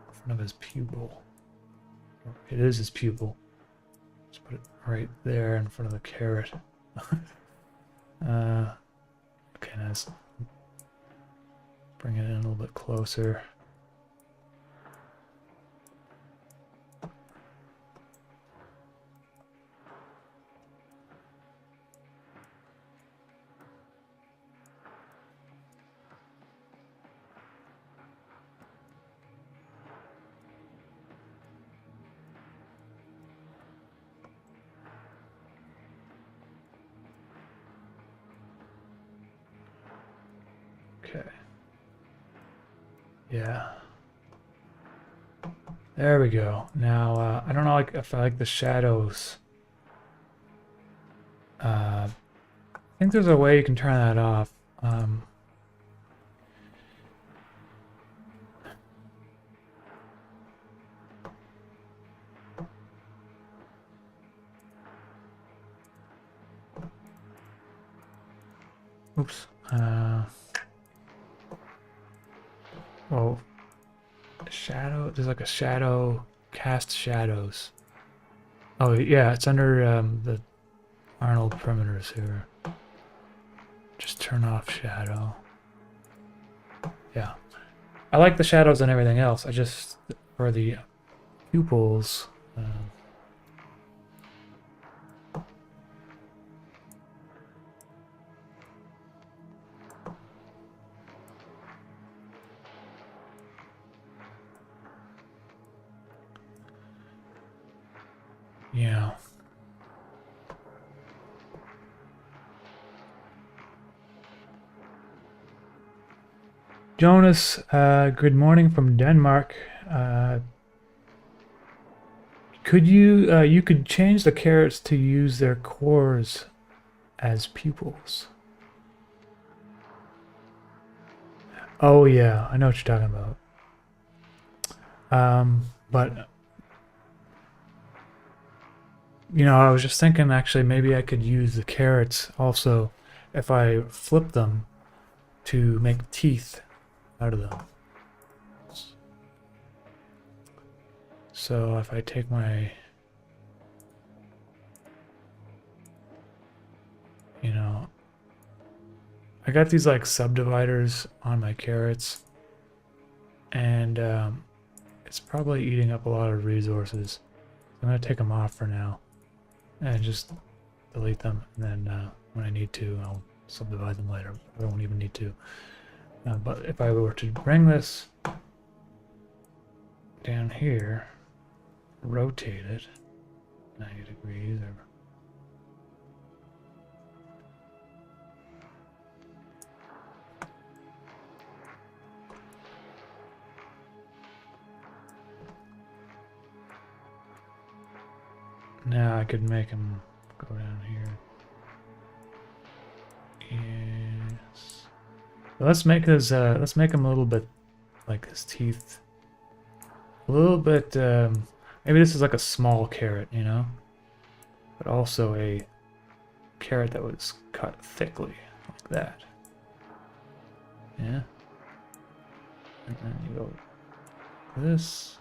Speaker 2: in front of his pupil. It is his pupil. Just put it right there in front of the carrot. Okay, now let's bring it in a little bit closer. Okay. Yeah. There we go. Now, I don't know if I like the shadows. I think there's a way you can turn that off. Oops. Oh, shadow. There's like a shadow, cast shadows. Oh yeah, it's under the Arnold parameters here. Just turn off shadow. Yeah, I like the shadows and everything else. I just for the pupils. Yeah. Jonas, good morning from Denmark. Could you could change the carrots to use their cores as pupils? Oh yeah, I know what you're talking about. But you know, I was just thinking actually maybe I could use the carrots also if I flip them to make teeth out of them. So if I take my, you know, I got these like subdividers on my carrots, and it's probably eating up a lot of resources. I'm gonna take them off for now and just delete them, and then when I need to, I'll subdivide them later. I won't even need to. But if I were to bring this down here, rotate it 90 degrees or now I could make him go down here. Yes. Let's make his let's make him a little bit like his teeth. A little bit maybe this is like a small carrot, you know? But also a carrot that was cut thickly like that. Yeah. And then you go this.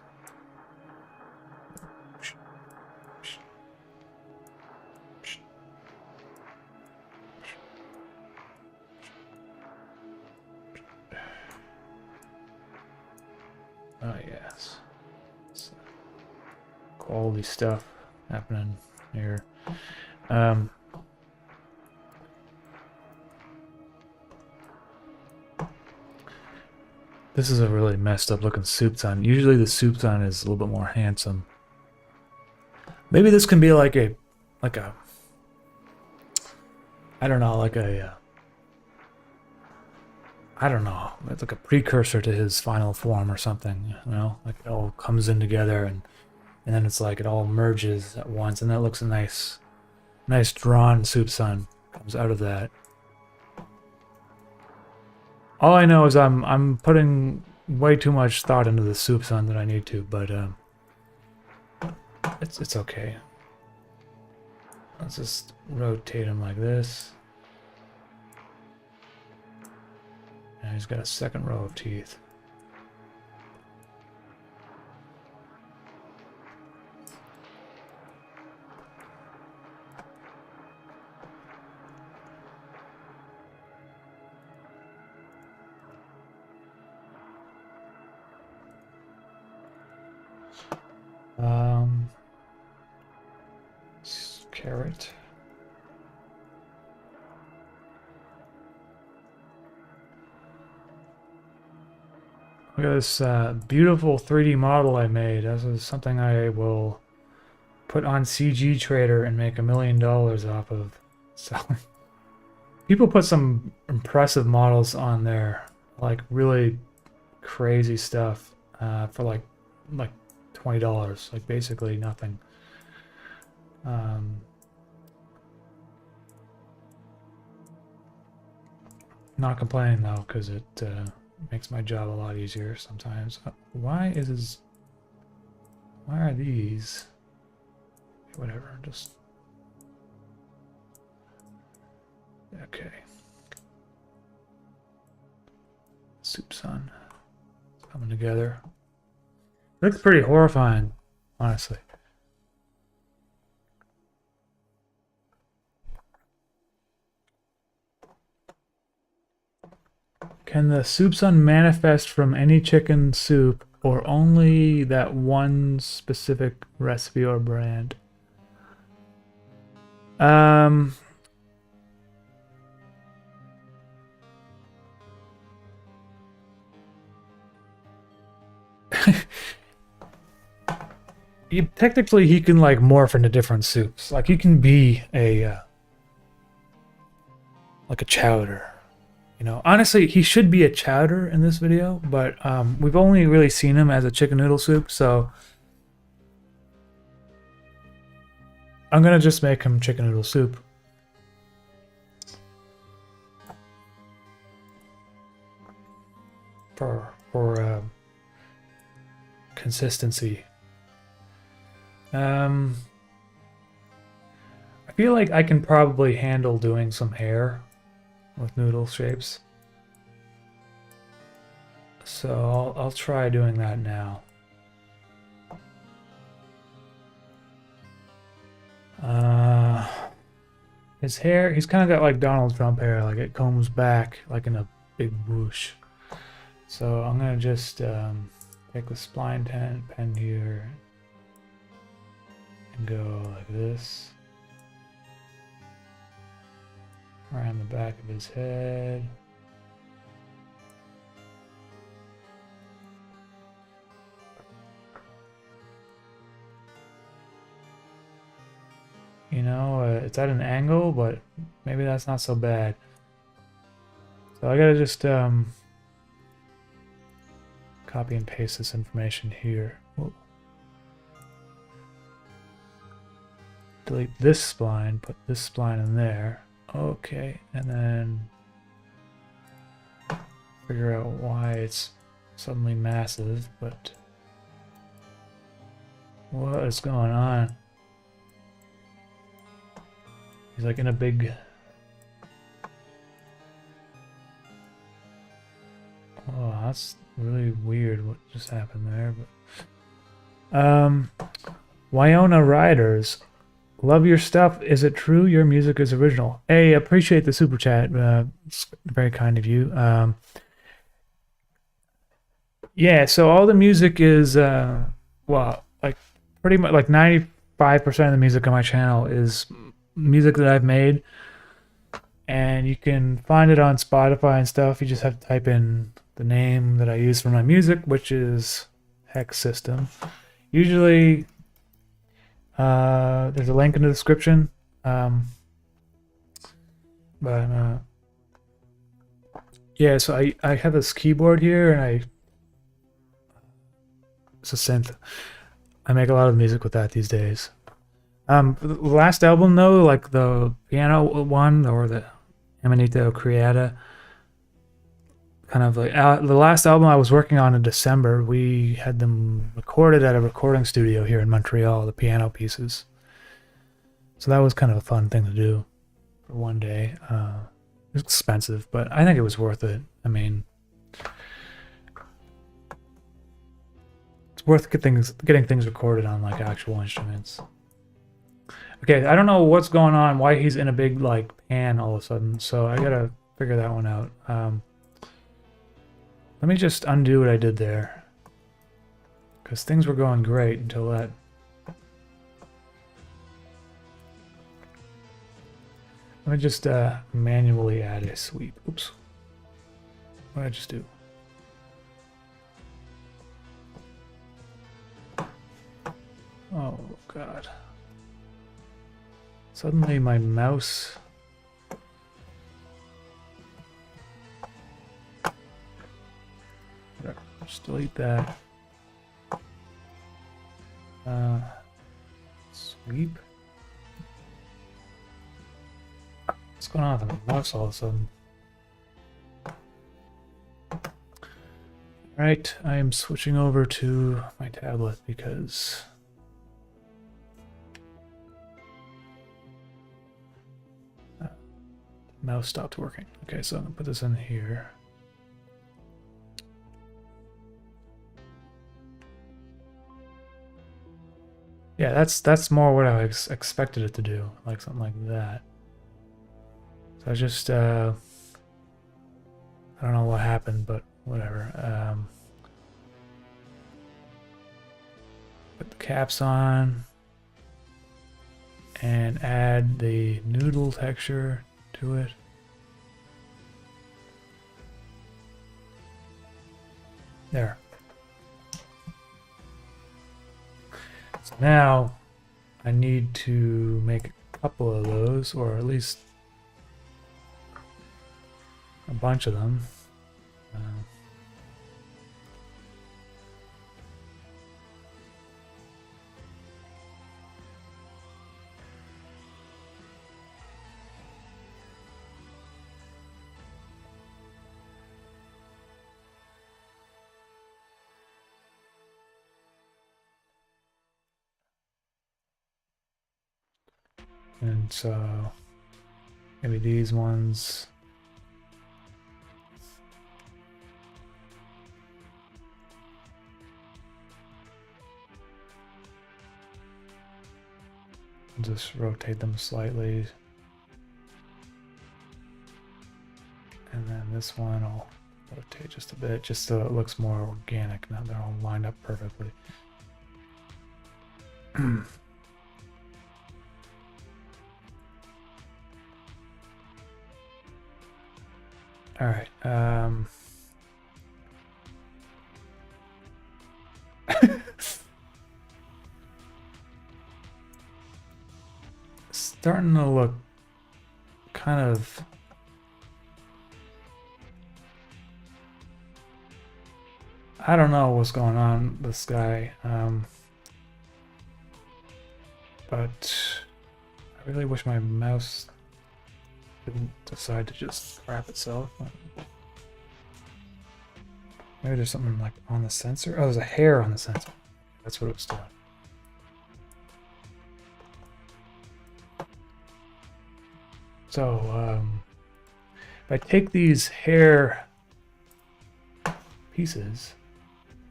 Speaker 2: Oh yes. It's quality stuff happening here. This is a really messed up looking soupçon. Usually the soupçon is a little bit more handsome. Maybe this can be like a I don't know, like a I don't know. It's like a precursor to his final form or something, you know? Like it all comes in together and then it's like it all merges at once and that looks a nice drawn soupçon comes out of that. All I know is I'm putting way too much thought into the soupçon that I need to, but it's okay. Let's just rotate him like this. And he's got a second row of teeth. Carrot. Look at this beautiful 3D model I made. This is something I will put on CG Trader and make $1 million off of selling. People put some impressive models on there, like really crazy stuff, for like $20, like basically nothing. Not complaining though, because it makes my job a lot easier sometimes. Why are these? Whatever, just okay. Soupçon coming together. Looks pretty horrifying, honestly. Can the soupçon manifest from any chicken soup or only that one specific recipe or brand? Technically he can like morph into different soups. Like he can be a like a chowder. You know, honestly, he should be a chowder in this video, but we've only really seen him as a chicken noodle soup, so I'm gonna just make him chicken noodle soup. For consistency. I feel like I can probably handle doing some hair with noodle shapes. So I'll try doing that now. His hair, he's kind of got like Donald Trump hair, like it combs back like in a big whoosh. So I'm gonna just take the spline pen here and go like this around the back of his head. You know, it's at an angle, but maybe that's not so bad. So I gotta just copy and paste this information here. Whoa. Delete this spline, put this spline in there. Okay, and then figure out why it's suddenly massive, but what is going on? He's like in a big... Oh, that's really weird what just happened there. But Wyona Riders, love your stuff. Is it true your music is original? Hey, appreciate the super chat. It's very kind of you. Yeah, so all the music is well, like pretty much like 95% of the music on my channel is music that I've made, and you can find it on Spotify and stuff. You just have to type in the name that I use for my music, which is Hex System. Usually there's a link in the description, but yeah, so I have this keyboard here, and it's a synth. I make a lot of music with that these days. The last album though, like the piano one or the Animator Creata, kind of like the last album I was working on in December, we had them recorded at a recording studio here in Montreal, the piano pieces. So that was kind of a fun thing to do for one day. It was expensive, but I think it was worth it. I mean, it's worth getting things recorded on like actual instruments. Okay, I don't know what's going on, why he's in a big like pan all of a sudden, so I gotta figure that one out. Let me just undo what I did there, because things were going great until that. Let me just manually add a sweep. Oops. What did I just do? Oh, God. Suddenly my mouse... Whatever. Just delete that. Sweep. What's going on with my mouse all of a sudden? Right, I am switching over to my tablet because mouse stopped working. Okay, so I'm gonna put this in here. Yeah, that's more what I expected it to do, like something like that. So I just I don't know what happened, but whatever. Put the caps on and add the noodle texture to it. There. So now I need to make a couple of those, or at least a bunch of them. And so maybe these ones. Just rotate them slightly. And then this one I'll rotate just a bit, just so it looks more organic. Now they're all lined up perfectly. All right. Starting to look kind of I don't know what's going on with this guy, but I really wish my mouse didn't decide to just crap itself. Maybe there's something like on the sensor. Oh, there's a hair on the sensor. That's what it was doing. So, if I take these hair pieces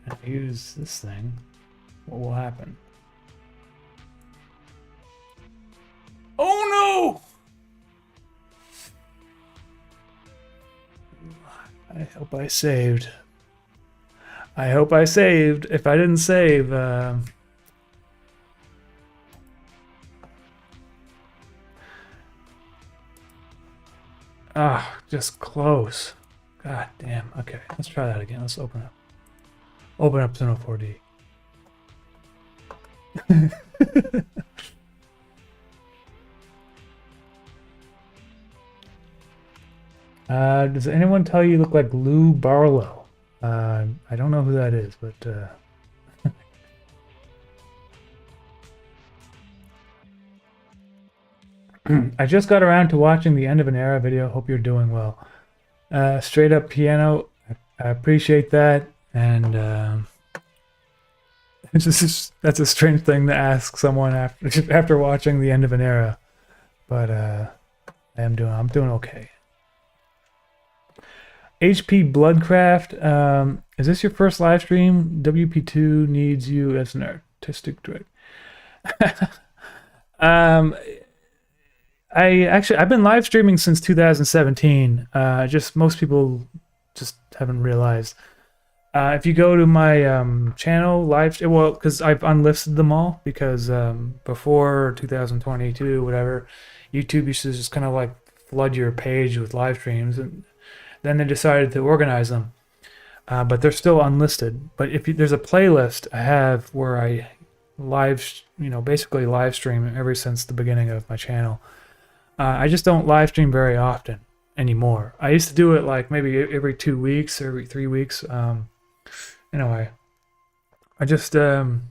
Speaker 2: and use this thing, what will happen? Oh no! I hope I saved. I hope I saved. If I didn't save, just close. God damn. Okay, let's try that again. Let's open up. Open up Suno 4D. Does anyone tell you look like Lou Barlow? I don't know who that is, but I just got around to watching the end of an era video. Hope you're doing well. Straight up piano. I appreciate that, and that's a strange thing to ask someone after watching the end of an era. But I'm doing okay. HP Bloodcraft, is this your first live stream? WP2 needs you as an artistic director. I've been live streaming since 2017. Just most people just haven't realized. If you go to my channel well, because I've unlisted them all, because before 2022, whatever, YouTube used to just kind of like flood your page with live streams, and then they decided to organize them, but they're still unlisted. But there's a playlist I have where I basically live stream ever since the beginning of my channel. I just don't live stream very often anymore. I used to do it like maybe every 2 weeks or every 3 weeks. Anyway, I just I've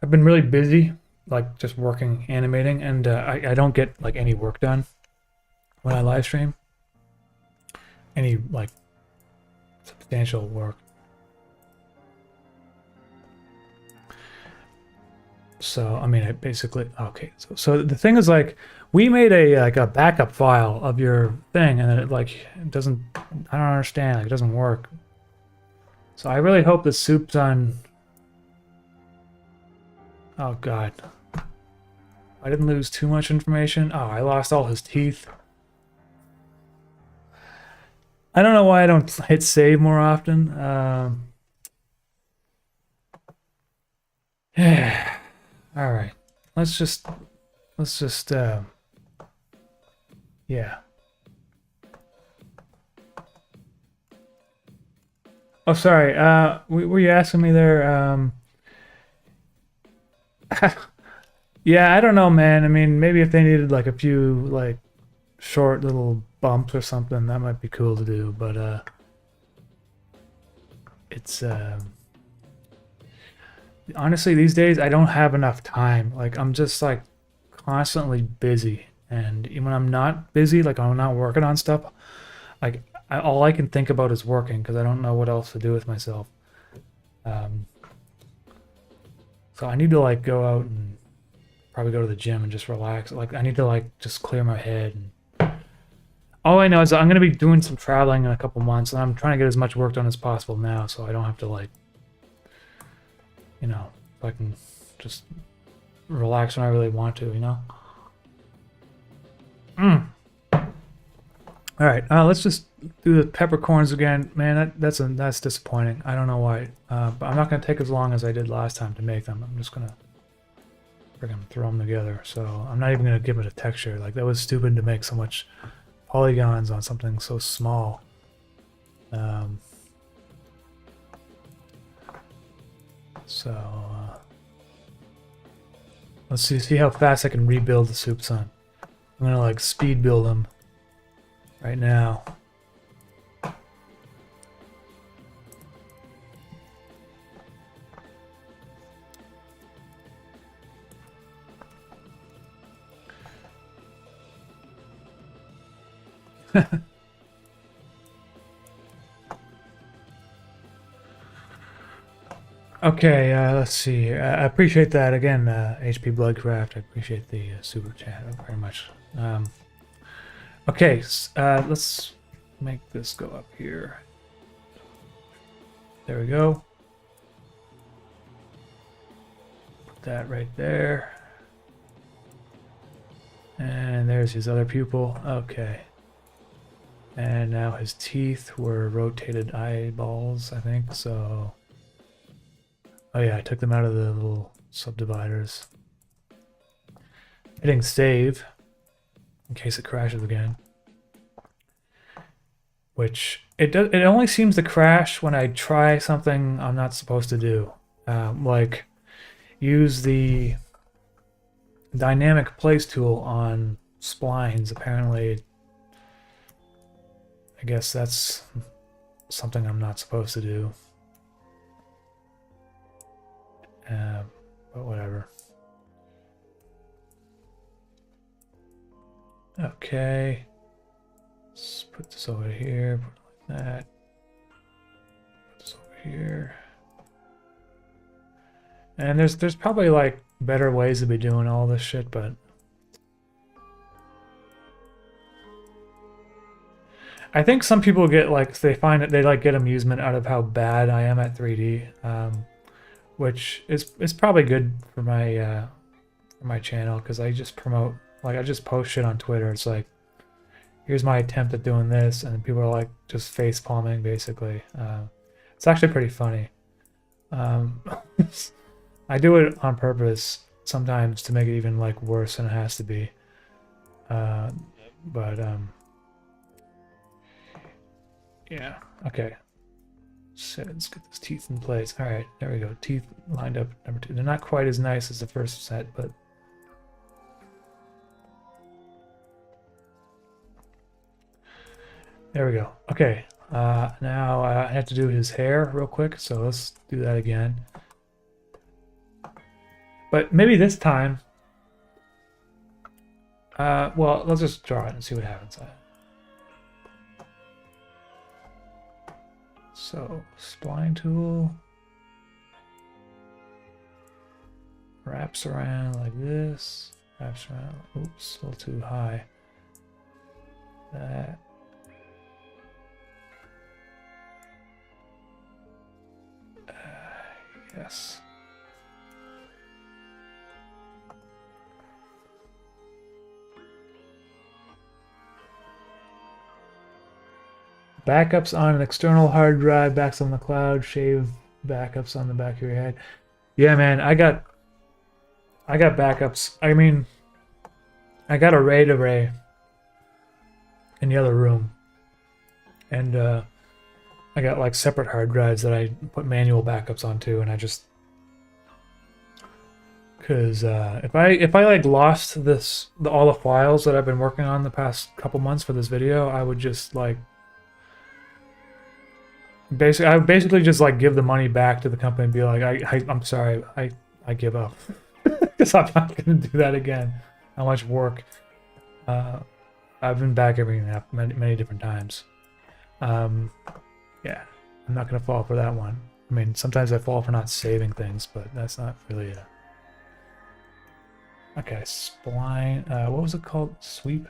Speaker 2: been really busy, like just working, animating, and I don't get like any work done when I live stream. Any like substantial work. So I mean, I basically okay. So the thing is, like, we made a backup file of your thing, and it doesn't. I don't understand. Like, it doesn't work. So I really hope the soup's on. Oh God. I didn't lose too much information. Oh, I lost all his teeth. I don't know why I don't hit save more often. Yeah. All right. Let's just yeah. Oh, sorry. Were you asking me there? Yeah, I don't know, man. I mean, maybe if they needed like a few like short little bumps or something, that might be cool to do, but it's honestly, these days I don't have enough time. Like, I'm just like constantly busy, and when I'm not busy, like I'm not working on stuff, like all I can think about is working, because I don't know what else to do with myself. So I need to like go out and probably go to the gym and just relax. Like, I need to like just clear my head. And all I know is I'm going to be doing some traveling in a couple months, and I'm trying to get as much work done as possible now, so I don't have to like, so I can just relax when I really want to, All right, let's just do the peppercorns again. Man, that's disappointing. I don't know why, but I'm not going to take as long as I did last time to make them. I'm just going to freaking throw them together. So I'm not even going to give it a texture. Like, that was stupid to make so much polygons on something so small. Let's see how fast I can rebuild the soup son. I'm gonna like speed build them right now. Okay, let's see. I appreciate that again, HP Bloodcraft. I appreciate the super chat very much. Okay, let's make this go up here. There we go. Put that right there. And there's his other pupil. Okay. And now his teeth were rotated eyeballs, I think, so... Oh yeah, I took them out of the little subdividers. Hitting save, in case it crashes again. Which, it only seems to crash when I try something I'm not supposed to do. Like, use the dynamic place tool on splines. Apparently, I guess that's something I'm not supposed to do. But whatever. Okay. Let's put this over here. Put it like that. Put this over here. And there's probably like better ways to be doing all this shit, but I think some people get like they find that they like get amusement out of how bad I am at 3D. Which is probably good for my channel, because I just promote, like, I just post shit on Twitter. It's like, here's my attempt at doing this, and people are like just face palming basically. It's actually pretty funny. I do it on purpose sometimes to make it even like worse than it has to be. Yeah, okay. So let's get those teeth in place. All right, there we go. Teeth lined up, number 2. They're not quite as nice as the first set, but there we go. Okay, now I have to do his hair real quick, so let's do that again. But maybe this time, well, let's just draw it and see what happens. So, spline tool wraps around like this, wraps around, oops, a little too high. That. Yes. Backups on an external hard drive, backups on the cloud, shave backups on the back of your head. Yeah, man, I got backups. I mean, I got a RAID array in the other room, and I got like separate hard drives that I put manual backups onto, and I just, because if I like lost all the files that I've been working on the past couple months for this video, I would just like. I would basically just like give the money back to the company and be like, I'm sorry, I give up, because I'm not going to do that again. How much work? I've been back many different times. Yeah, I'm not going to fall for that one. I mean, sometimes I fall for not saving things, but that's not really a... Okay, spline. What was it called? Sweep?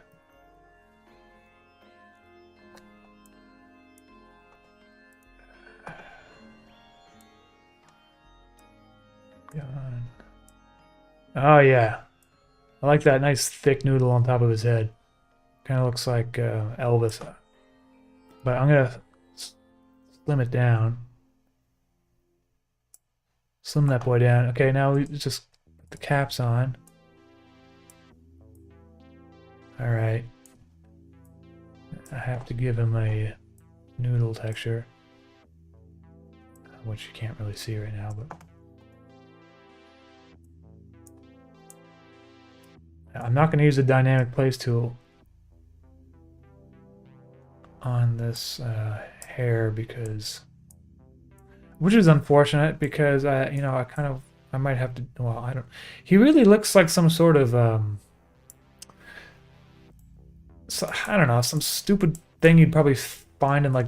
Speaker 2: Oh yeah, I like that nice thick noodle on top of his head. Kind of looks like Elvis. But I'm gonna slim it down. Slim that boy down. Okay, now we just put the caps on. All right. I have to give him a noodle texture, which you can't really see right now, but. I'm not going to use the dynamic place tool on this hair because, which is unfortunate because I might have to. Well, I don't. He really looks like some sort of I don't know, some stupid thing you'd probably find in like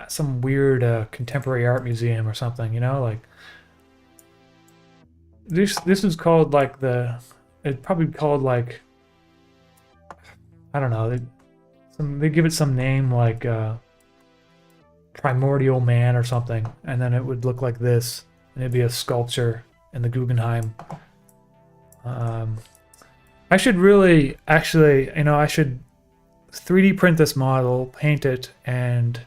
Speaker 2: some weird contemporary art museum or something. You know, like This is called like it's probably called like, I don't know. They give it some name like Primordial Man or something, and then it would look like this, and it'd be a sculpture in the Guggenheim. I should really, actually, I should 3D print this model, paint it, and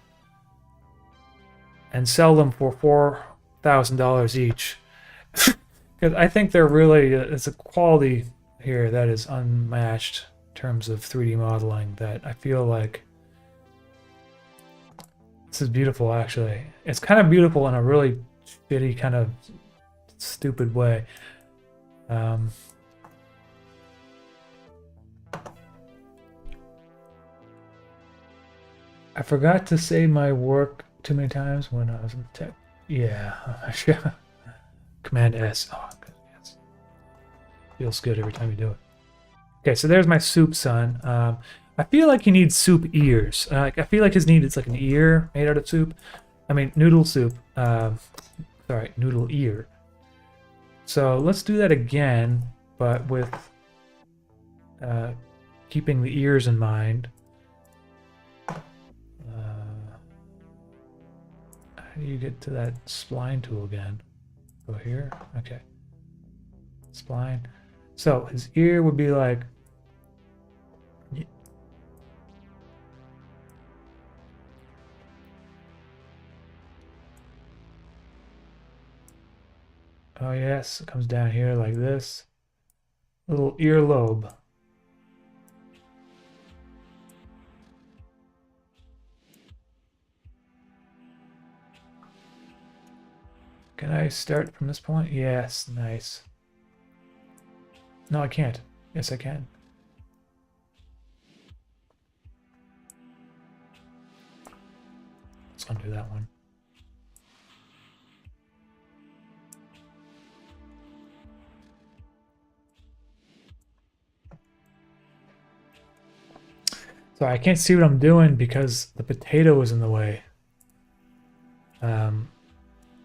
Speaker 2: sell them for $4,000 each. Because I think they're really, it's a quality here that is unmatched in terms of 3D modeling, that I feel like this is beautiful, actually. It's kind of beautiful in a really shitty, kind of stupid way. I forgot to say my work too many times when I was in tech. Yeah. Command S. Oh, good. Yes. Feels good every time you do it. Okay, so there's my soup son. I feel like he needs soup ears. I feel like his need is like an ear made out of soup. I mean, noodle soup. Sorry, noodle ear. So let's do that again, but with keeping the ears in mind. How do you get to that spline tool again? Go here? Okay. Spline. So his ear would be like... Oh yes, it comes down here like this. Little earlobe. Can I start from this point? Yes, nice. No, I can't. Yes, I can. Let's undo that one. So I can't see what I'm doing because the potato is in the way.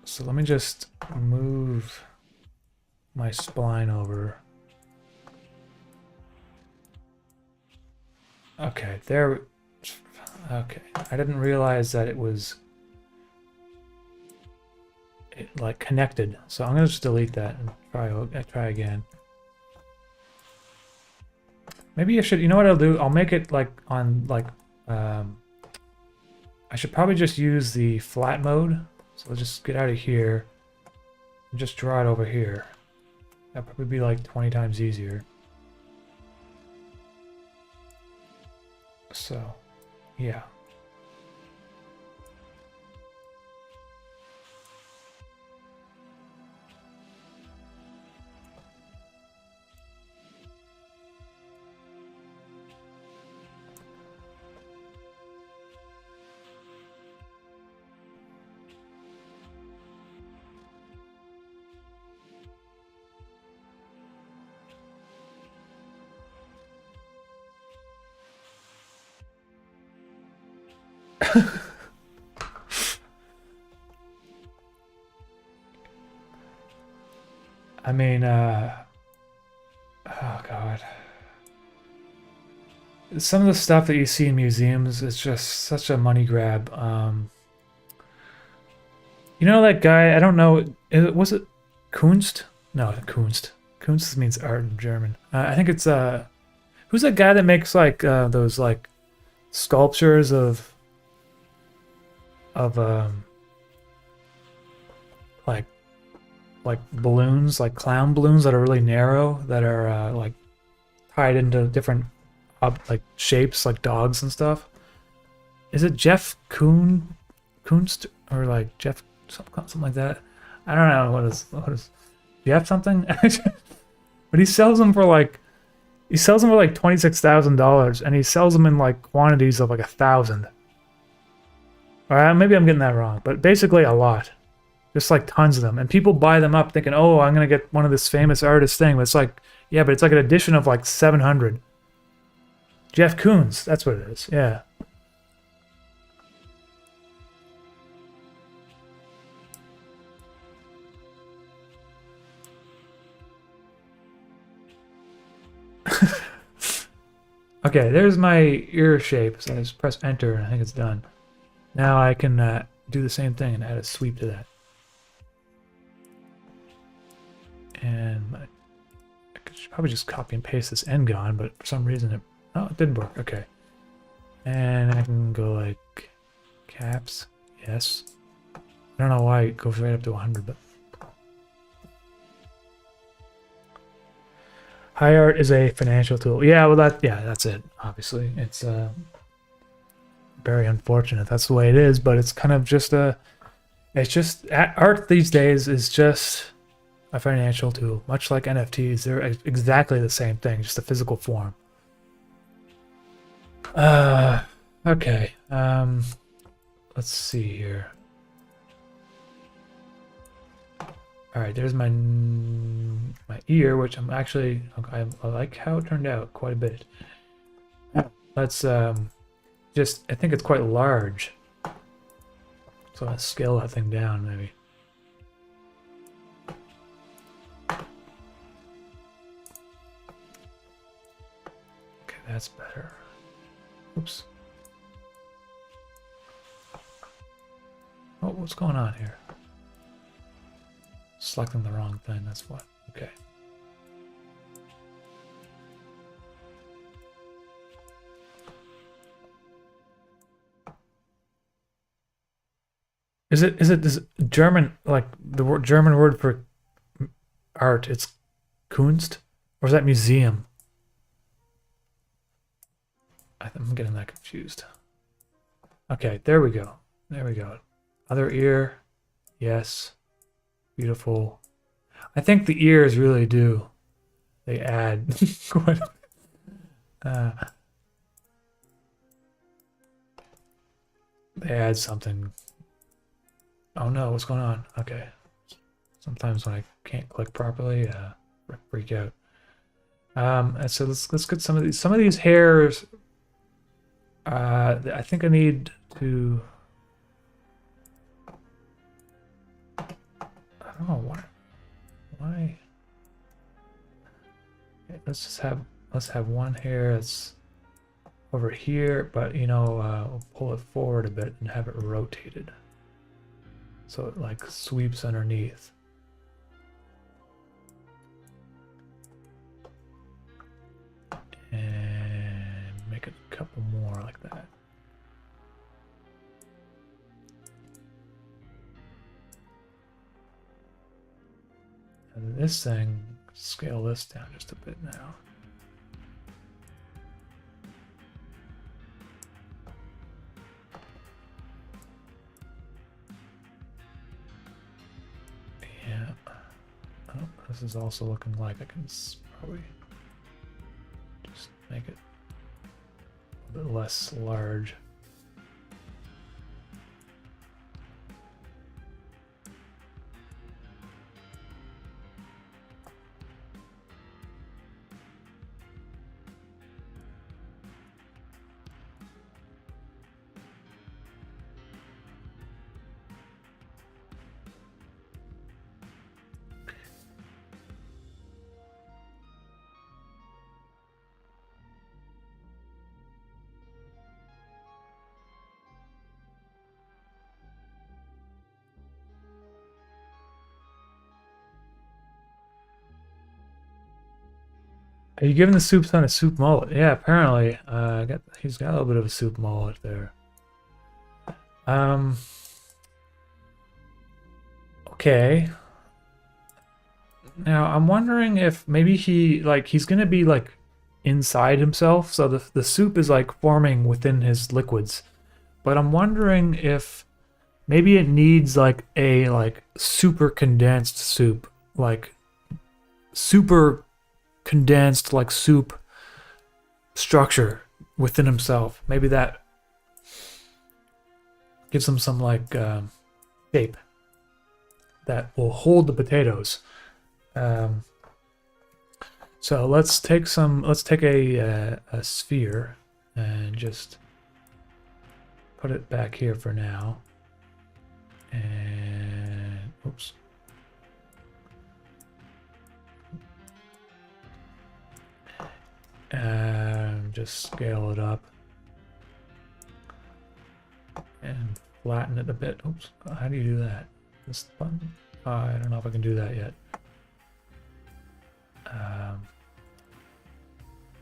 Speaker 2: So let me just move my spline over. Okay, there. Okay, I didn't realize that it was like connected. So I'm gonna just delete that and try again. Maybe I should. You know what I'll do? I'll make it like on like. I should probably just use the flat mode. So let's just get out of here and just draw it over here. That'd probably be like 20 times easier. So, yeah. I mean, oh God. Some of the stuff that you see in museums is just such a money grab. You know that guy, I don't know, was it Kunst? No, Kunst. Kunst means art in German. I think it's, who's that guy that makes like those like sculptures of like balloons, like clown balloons that are really narrow, that are like tied into different like shapes, like dogs and stuff. Is it Jeff Kunst or like Jeff something like that? I don't know what is Jeff something, but he sells them for like $26,000, and he sells them in like quantities of like 1,000. All right, maybe I'm getting that wrong, but basically a lot. Just like tons of them. And people buy them up thinking, oh, I'm going to get one of this famous artist thing. But it's like, yeah, but it's like an edition of like 700. Jeff Koons, that's what it is. Yeah. Okay, there's my ear shape. So I just press enter and I think it's done. Now I can do the same thing and add a sweep to that. And I could probably just copy and paste this Ngon, but for some reason it didn't work. Okay. And I can go like caps. Yes. I don't know why it goes right up to 100, but high art is a financial tool. Yeah, well that's it. Obviously, it's very unfortunate. That's the way it is, but it's kind of just art these days is just a financial tool, much like NFTs. They're exactly the same thing, just a physical form. Okay. Let's see here. All right, there's my ear, which I like how it turned out quite a bit. Let's I think it's quite large. So let's scale that thing down, maybe. Okay, that's better. Oops. Oh, what's going on here? Selecting the wrong thing, that's what. Okay. Is it this German, like the German word for art? It's Kunst, or is that museum? I'm getting that confused. Okay, there we go. There we go. Other ear, yes, beautiful. I think the ears really do. They add quite. They add something. Oh no, what's going on? Okay. Sometimes when I can't click properly, freak out. And so let's get some of these hairs. I think I need to. I don't know why. Okay, let's have one hair that's over here, but we'll pull it forward a bit and have it rotated. So it like sweeps underneath. And make it a couple more like that. And this thing, scale this down just a bit now. Yeah. Oh, this is also looking like I can probably just make it a bit less large. Are you giving the soup son a soup mullet? Yeah, apparently. He's got a little bit of a soup mullet there. Okay. Now I'm wondering if maybe he's gonna be like inside himself, so the soup is like forming within his liquids. But I'm wondering if maybe it needs like a super condensed soup, like super condensed like soup structure within himself. Maybe that gives him some like shape that will hold the potatoes. So let's take a sphere and just put it back here for now. And oops. And just scale it up and flatten it a bit. Oops, how do you do that? This button? I don't know if I can do that yet.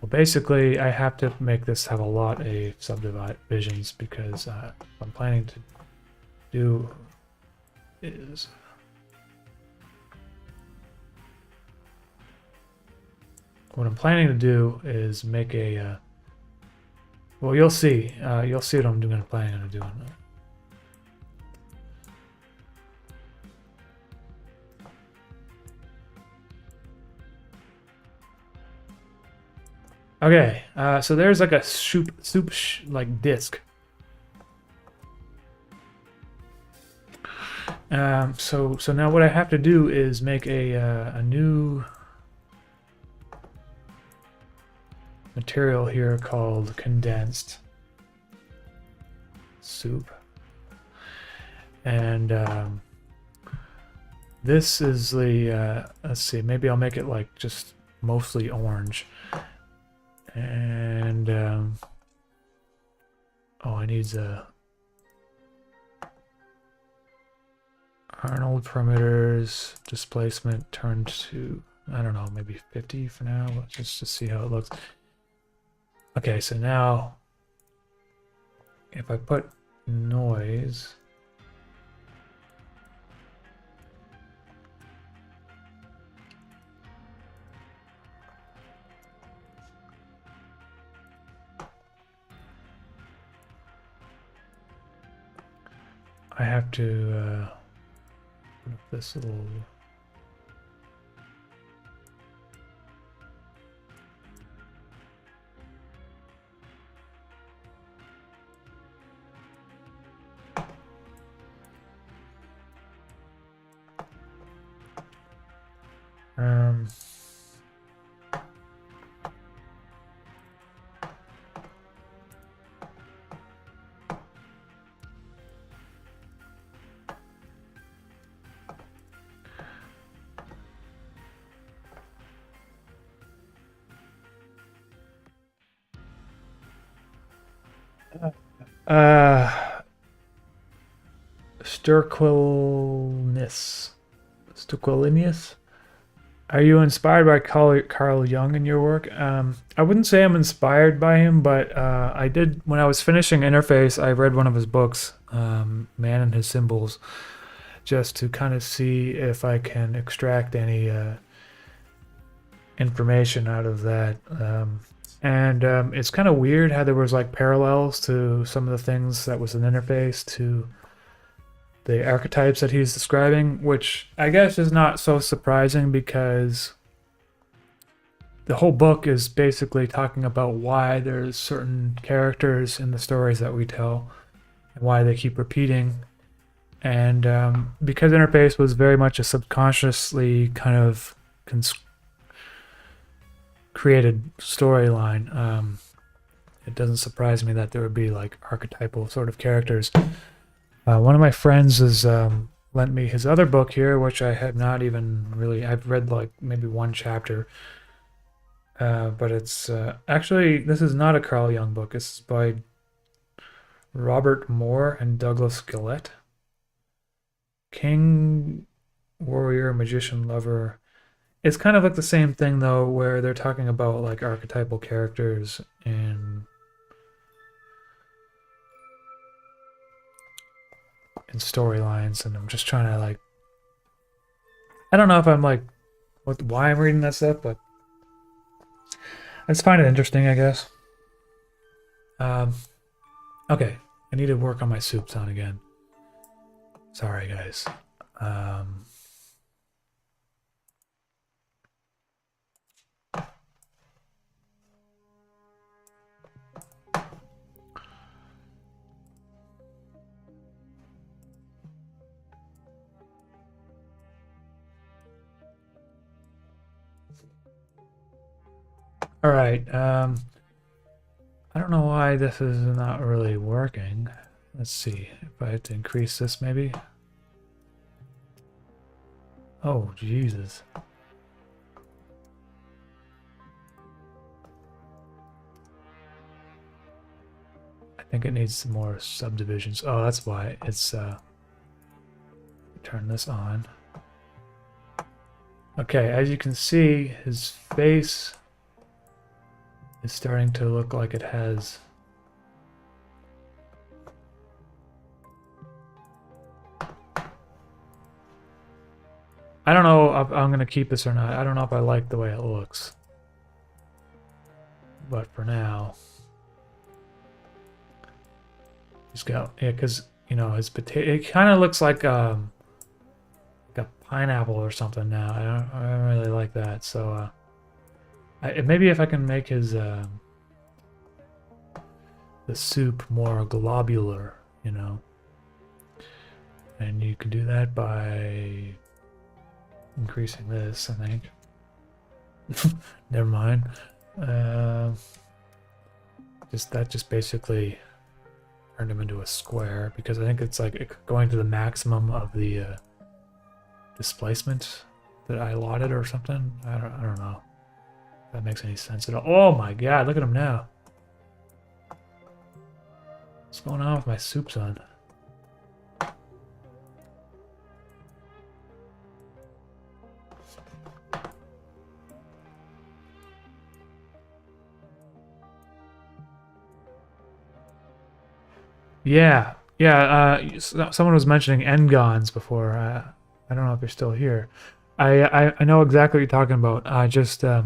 Speaker 2: Well, basically, I have to make this have a lot of subdivisions because what I'm planning to do is make a well, you'll see what I'm planning on doing. Okay, so there's like a like disc. So now what I have to do is make a new material here called condensed soup, and this is the let's see, maybe I'll make it like just mostly orange. And oh, I need the Arnold parameters, displacement turned to, I don't know, maybe 50 for now. Let's just see how it looks. Okay, so now if I put noise, I have to put this little Sterquilinius. Are you inspired by Carl Jung in your work? I wouldn't say I'm inspired by him, but I did, when I was finishing Interface, I read one of his books, Man and His Symbols, just to kind of see if I can extract any information out of that. And it's kind of weird how there was like parallels to some of the things that was in Interface to the archetypes that he's describing, which I guess is not so surprising because the whole book is basically talking about why there's certain characters in the stories that we tell and why they keep repeating. And because Interface was very much a subconsciously kind of created storyline, it doesn't surprise me that there would be like archetypal sort of characters. One of my friends has lent me his other book here, which I have not even really, I've read like maybe one chapter, but it's actually, this is not a Carl Jung book. It's by Robert Moore and Douglas Gillette. King, Warrior, Magician, Lover. It's kind of like the same thing though, where they're talking about like archetypal characters and storylines, and I'm just trying to like, I don't know if I'm like why I'm reading that stuff, but I just find it interesting, I guess. Okay, I need to work on my soup sound again. Sorry guys. All right. I don't know why this is not really working. Let's see if I have to increase this maybe. Oh, Jesus. I think it needs some more subdivisions. Oh, that's why it's turn this on. Okay, as you can see, his face is starting to look like it has I don't know if I'm gonna keep this or not. I don't know if I like the way it looks. But for now, he's got, yeah, because, you know, his potato, it kind of looks like a pineapple or something now. I don't really like that. So maybe if I can make his the soup more globular, you know, and you can do that by increasing this, I think. Never mind. Just basically turned him into a square, because I think it's like going to the maximum of the displacement that I allotted or something. I don't know if that makes any sense at all. Oh my god, look at him now. What's going on with my soup, son? Yeah, someone was mentioning N-gons before. I don't know if you're still here. I know exactly what you're talking about. I just I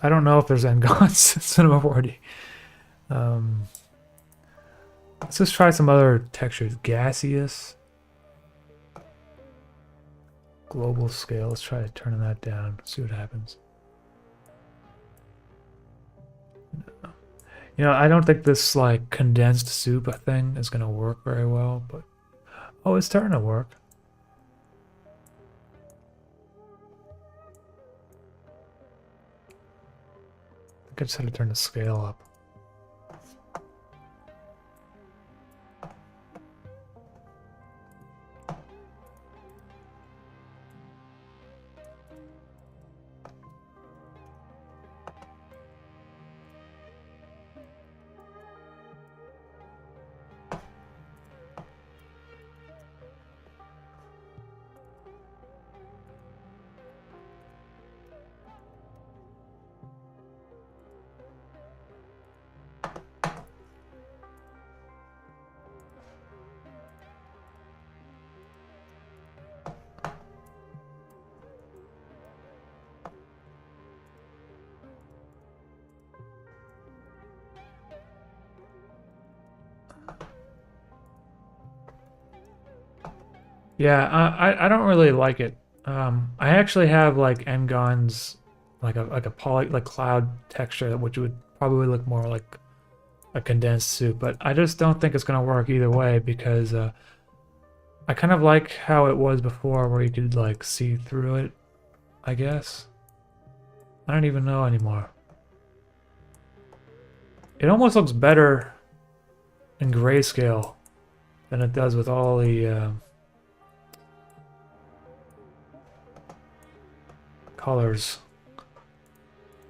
Speaker 2: don't know if there's N-gons in Cinema 4D. Let's just try some other textures. Gaseous, global scale. Let's try turning that down. See what happens. You know, I don't think this like condensed soup thing is gonna work very well, but oh, it's starting to work. I think I just had to turn the scale up. Yeah, I don't really like it. I actually have like N-gons, like a poly like cloud texture, which would probably look more like a condensed soup, but I just don't think it's gonna work either way, because I kind of like how it was before, where you could like see through it, I guess. I don't even know anymore. It almost looks better in grayscale than it does with all the colors.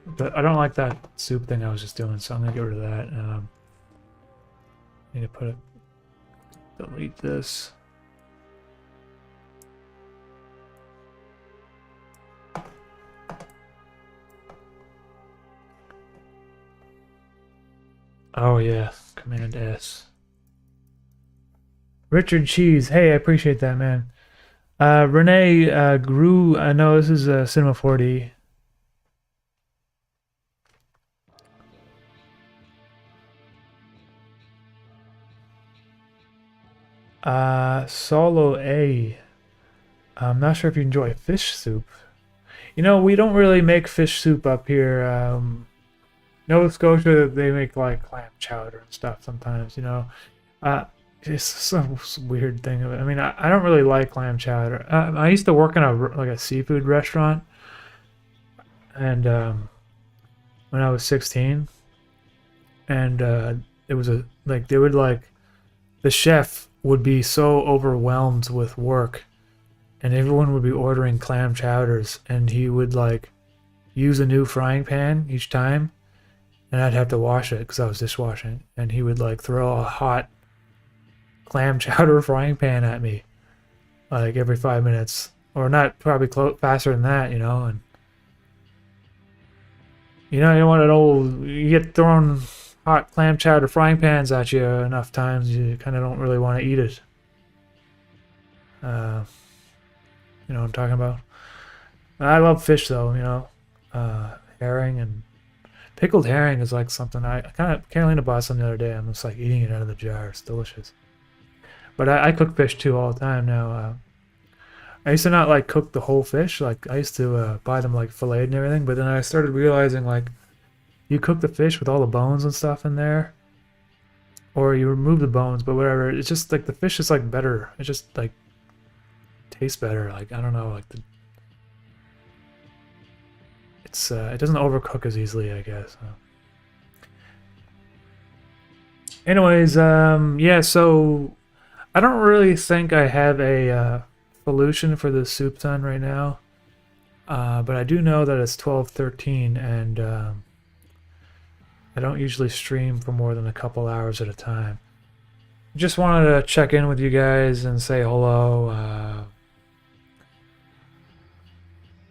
Speaker 2: But I don't like that soup thing I was just doing, so I'm gonna get rid of that. Need to put it, delete this. Oh yeah, Command S. Richard Cheese, hey, I appreciate that, man. Renee Grew, I know this is Cinema 4D. Solo A. I'm not sure if you enjoy fish soup. You know, we don't really make fish soup up here. Nova Scotia, they make like clam chowder and stuff sometimes, you know. It's some weird thing. I mean, I don't really like clam chowder. I used to work in a seafood restaurant, and when I was 16, and it was the chef would be so overwhelmed with work, and everyone would be ordering clam chowders, and he would like use a new frying pan each time, and I'd have to wash it because I was dishwashing, and he would like throw a hot clam chowder frying pan at me like every 5 minutes, or not, probably faster than that, you know. And you know, you want an old, you get thrown hot clam chowder frying pans at you enough times, you kind of don't really want to eat it. You know what I'm talking about? I love fish though, you know. Herring and pickled herring is like something I kind of, Carolina bought some the other day. I'm just like eating it out of the jar. It's delicious. But I cook fish too all the time now. I used to not like cook the whole fish. Like I used to buy them like filleted and everything. But then I started realizing like you cook the fish with all the bones and stuff in there, or you remove the bones, but whatever. It's just like the fish is like better. It just like tastes better. Like I don't know, like it doesn't overcook as easily, I guess. Anyways, yeah. So I don't really think I have a solution for the soup ton right now, but I do know that it's 12:13, and I don't usually stream for more than a couple hours at a time. Just wanted to check in with you guys and say hello.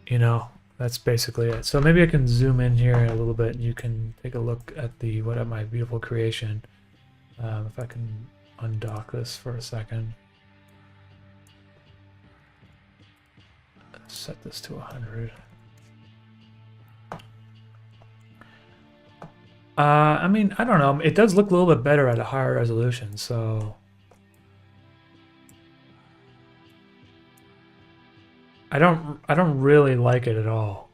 Speaker 2: You know, that's basically it. So maybe I can zoom in here a little bit and you can take a look at the what my beautiful creation. If I can undock this for a second. Set this to 100. I mean, I don't know. It does look a little bit better at a higher resolution, so I don't really like it at all.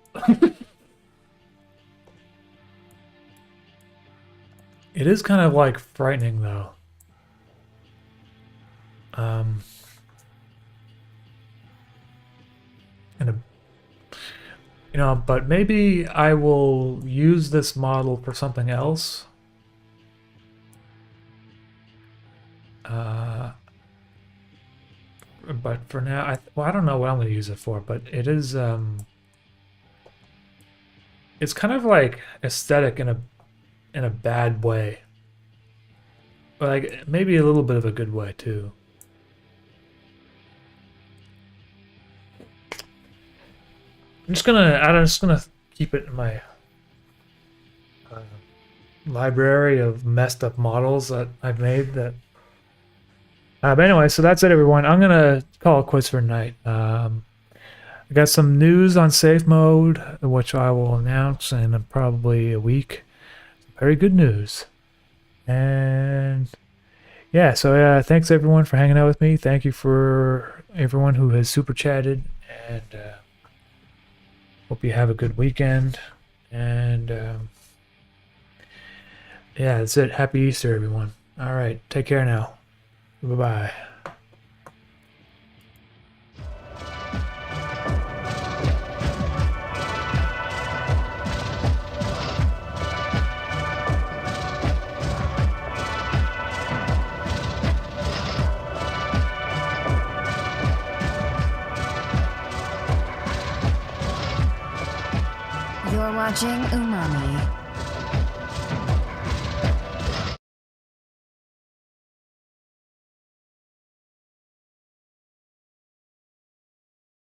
Speaker 2: It is kind of like frightening though. You know, but maybe I will use this model for something else. But for now, well, I don't know what I'm going to use it for, but it is, it's kind of like aesthetic in a bad way. But like maybe a little bit of a good way too. I'm just gonna keep it in my library of messed up models that I've made. That. But anyway, so that's it, everyone. I'm gonna call it quits for tonight. I got some news on safe mode, which I will announce in probably a week. Very good news. And yeah, so thanks everyone for hanging out with me. Thank you for everyone who has super chatted, and hope you have a good weekend. And yeah, that's it. Happy Easter, everyone. All right, take care now. Bye-bye.
Speaker 1: You're watching Umami.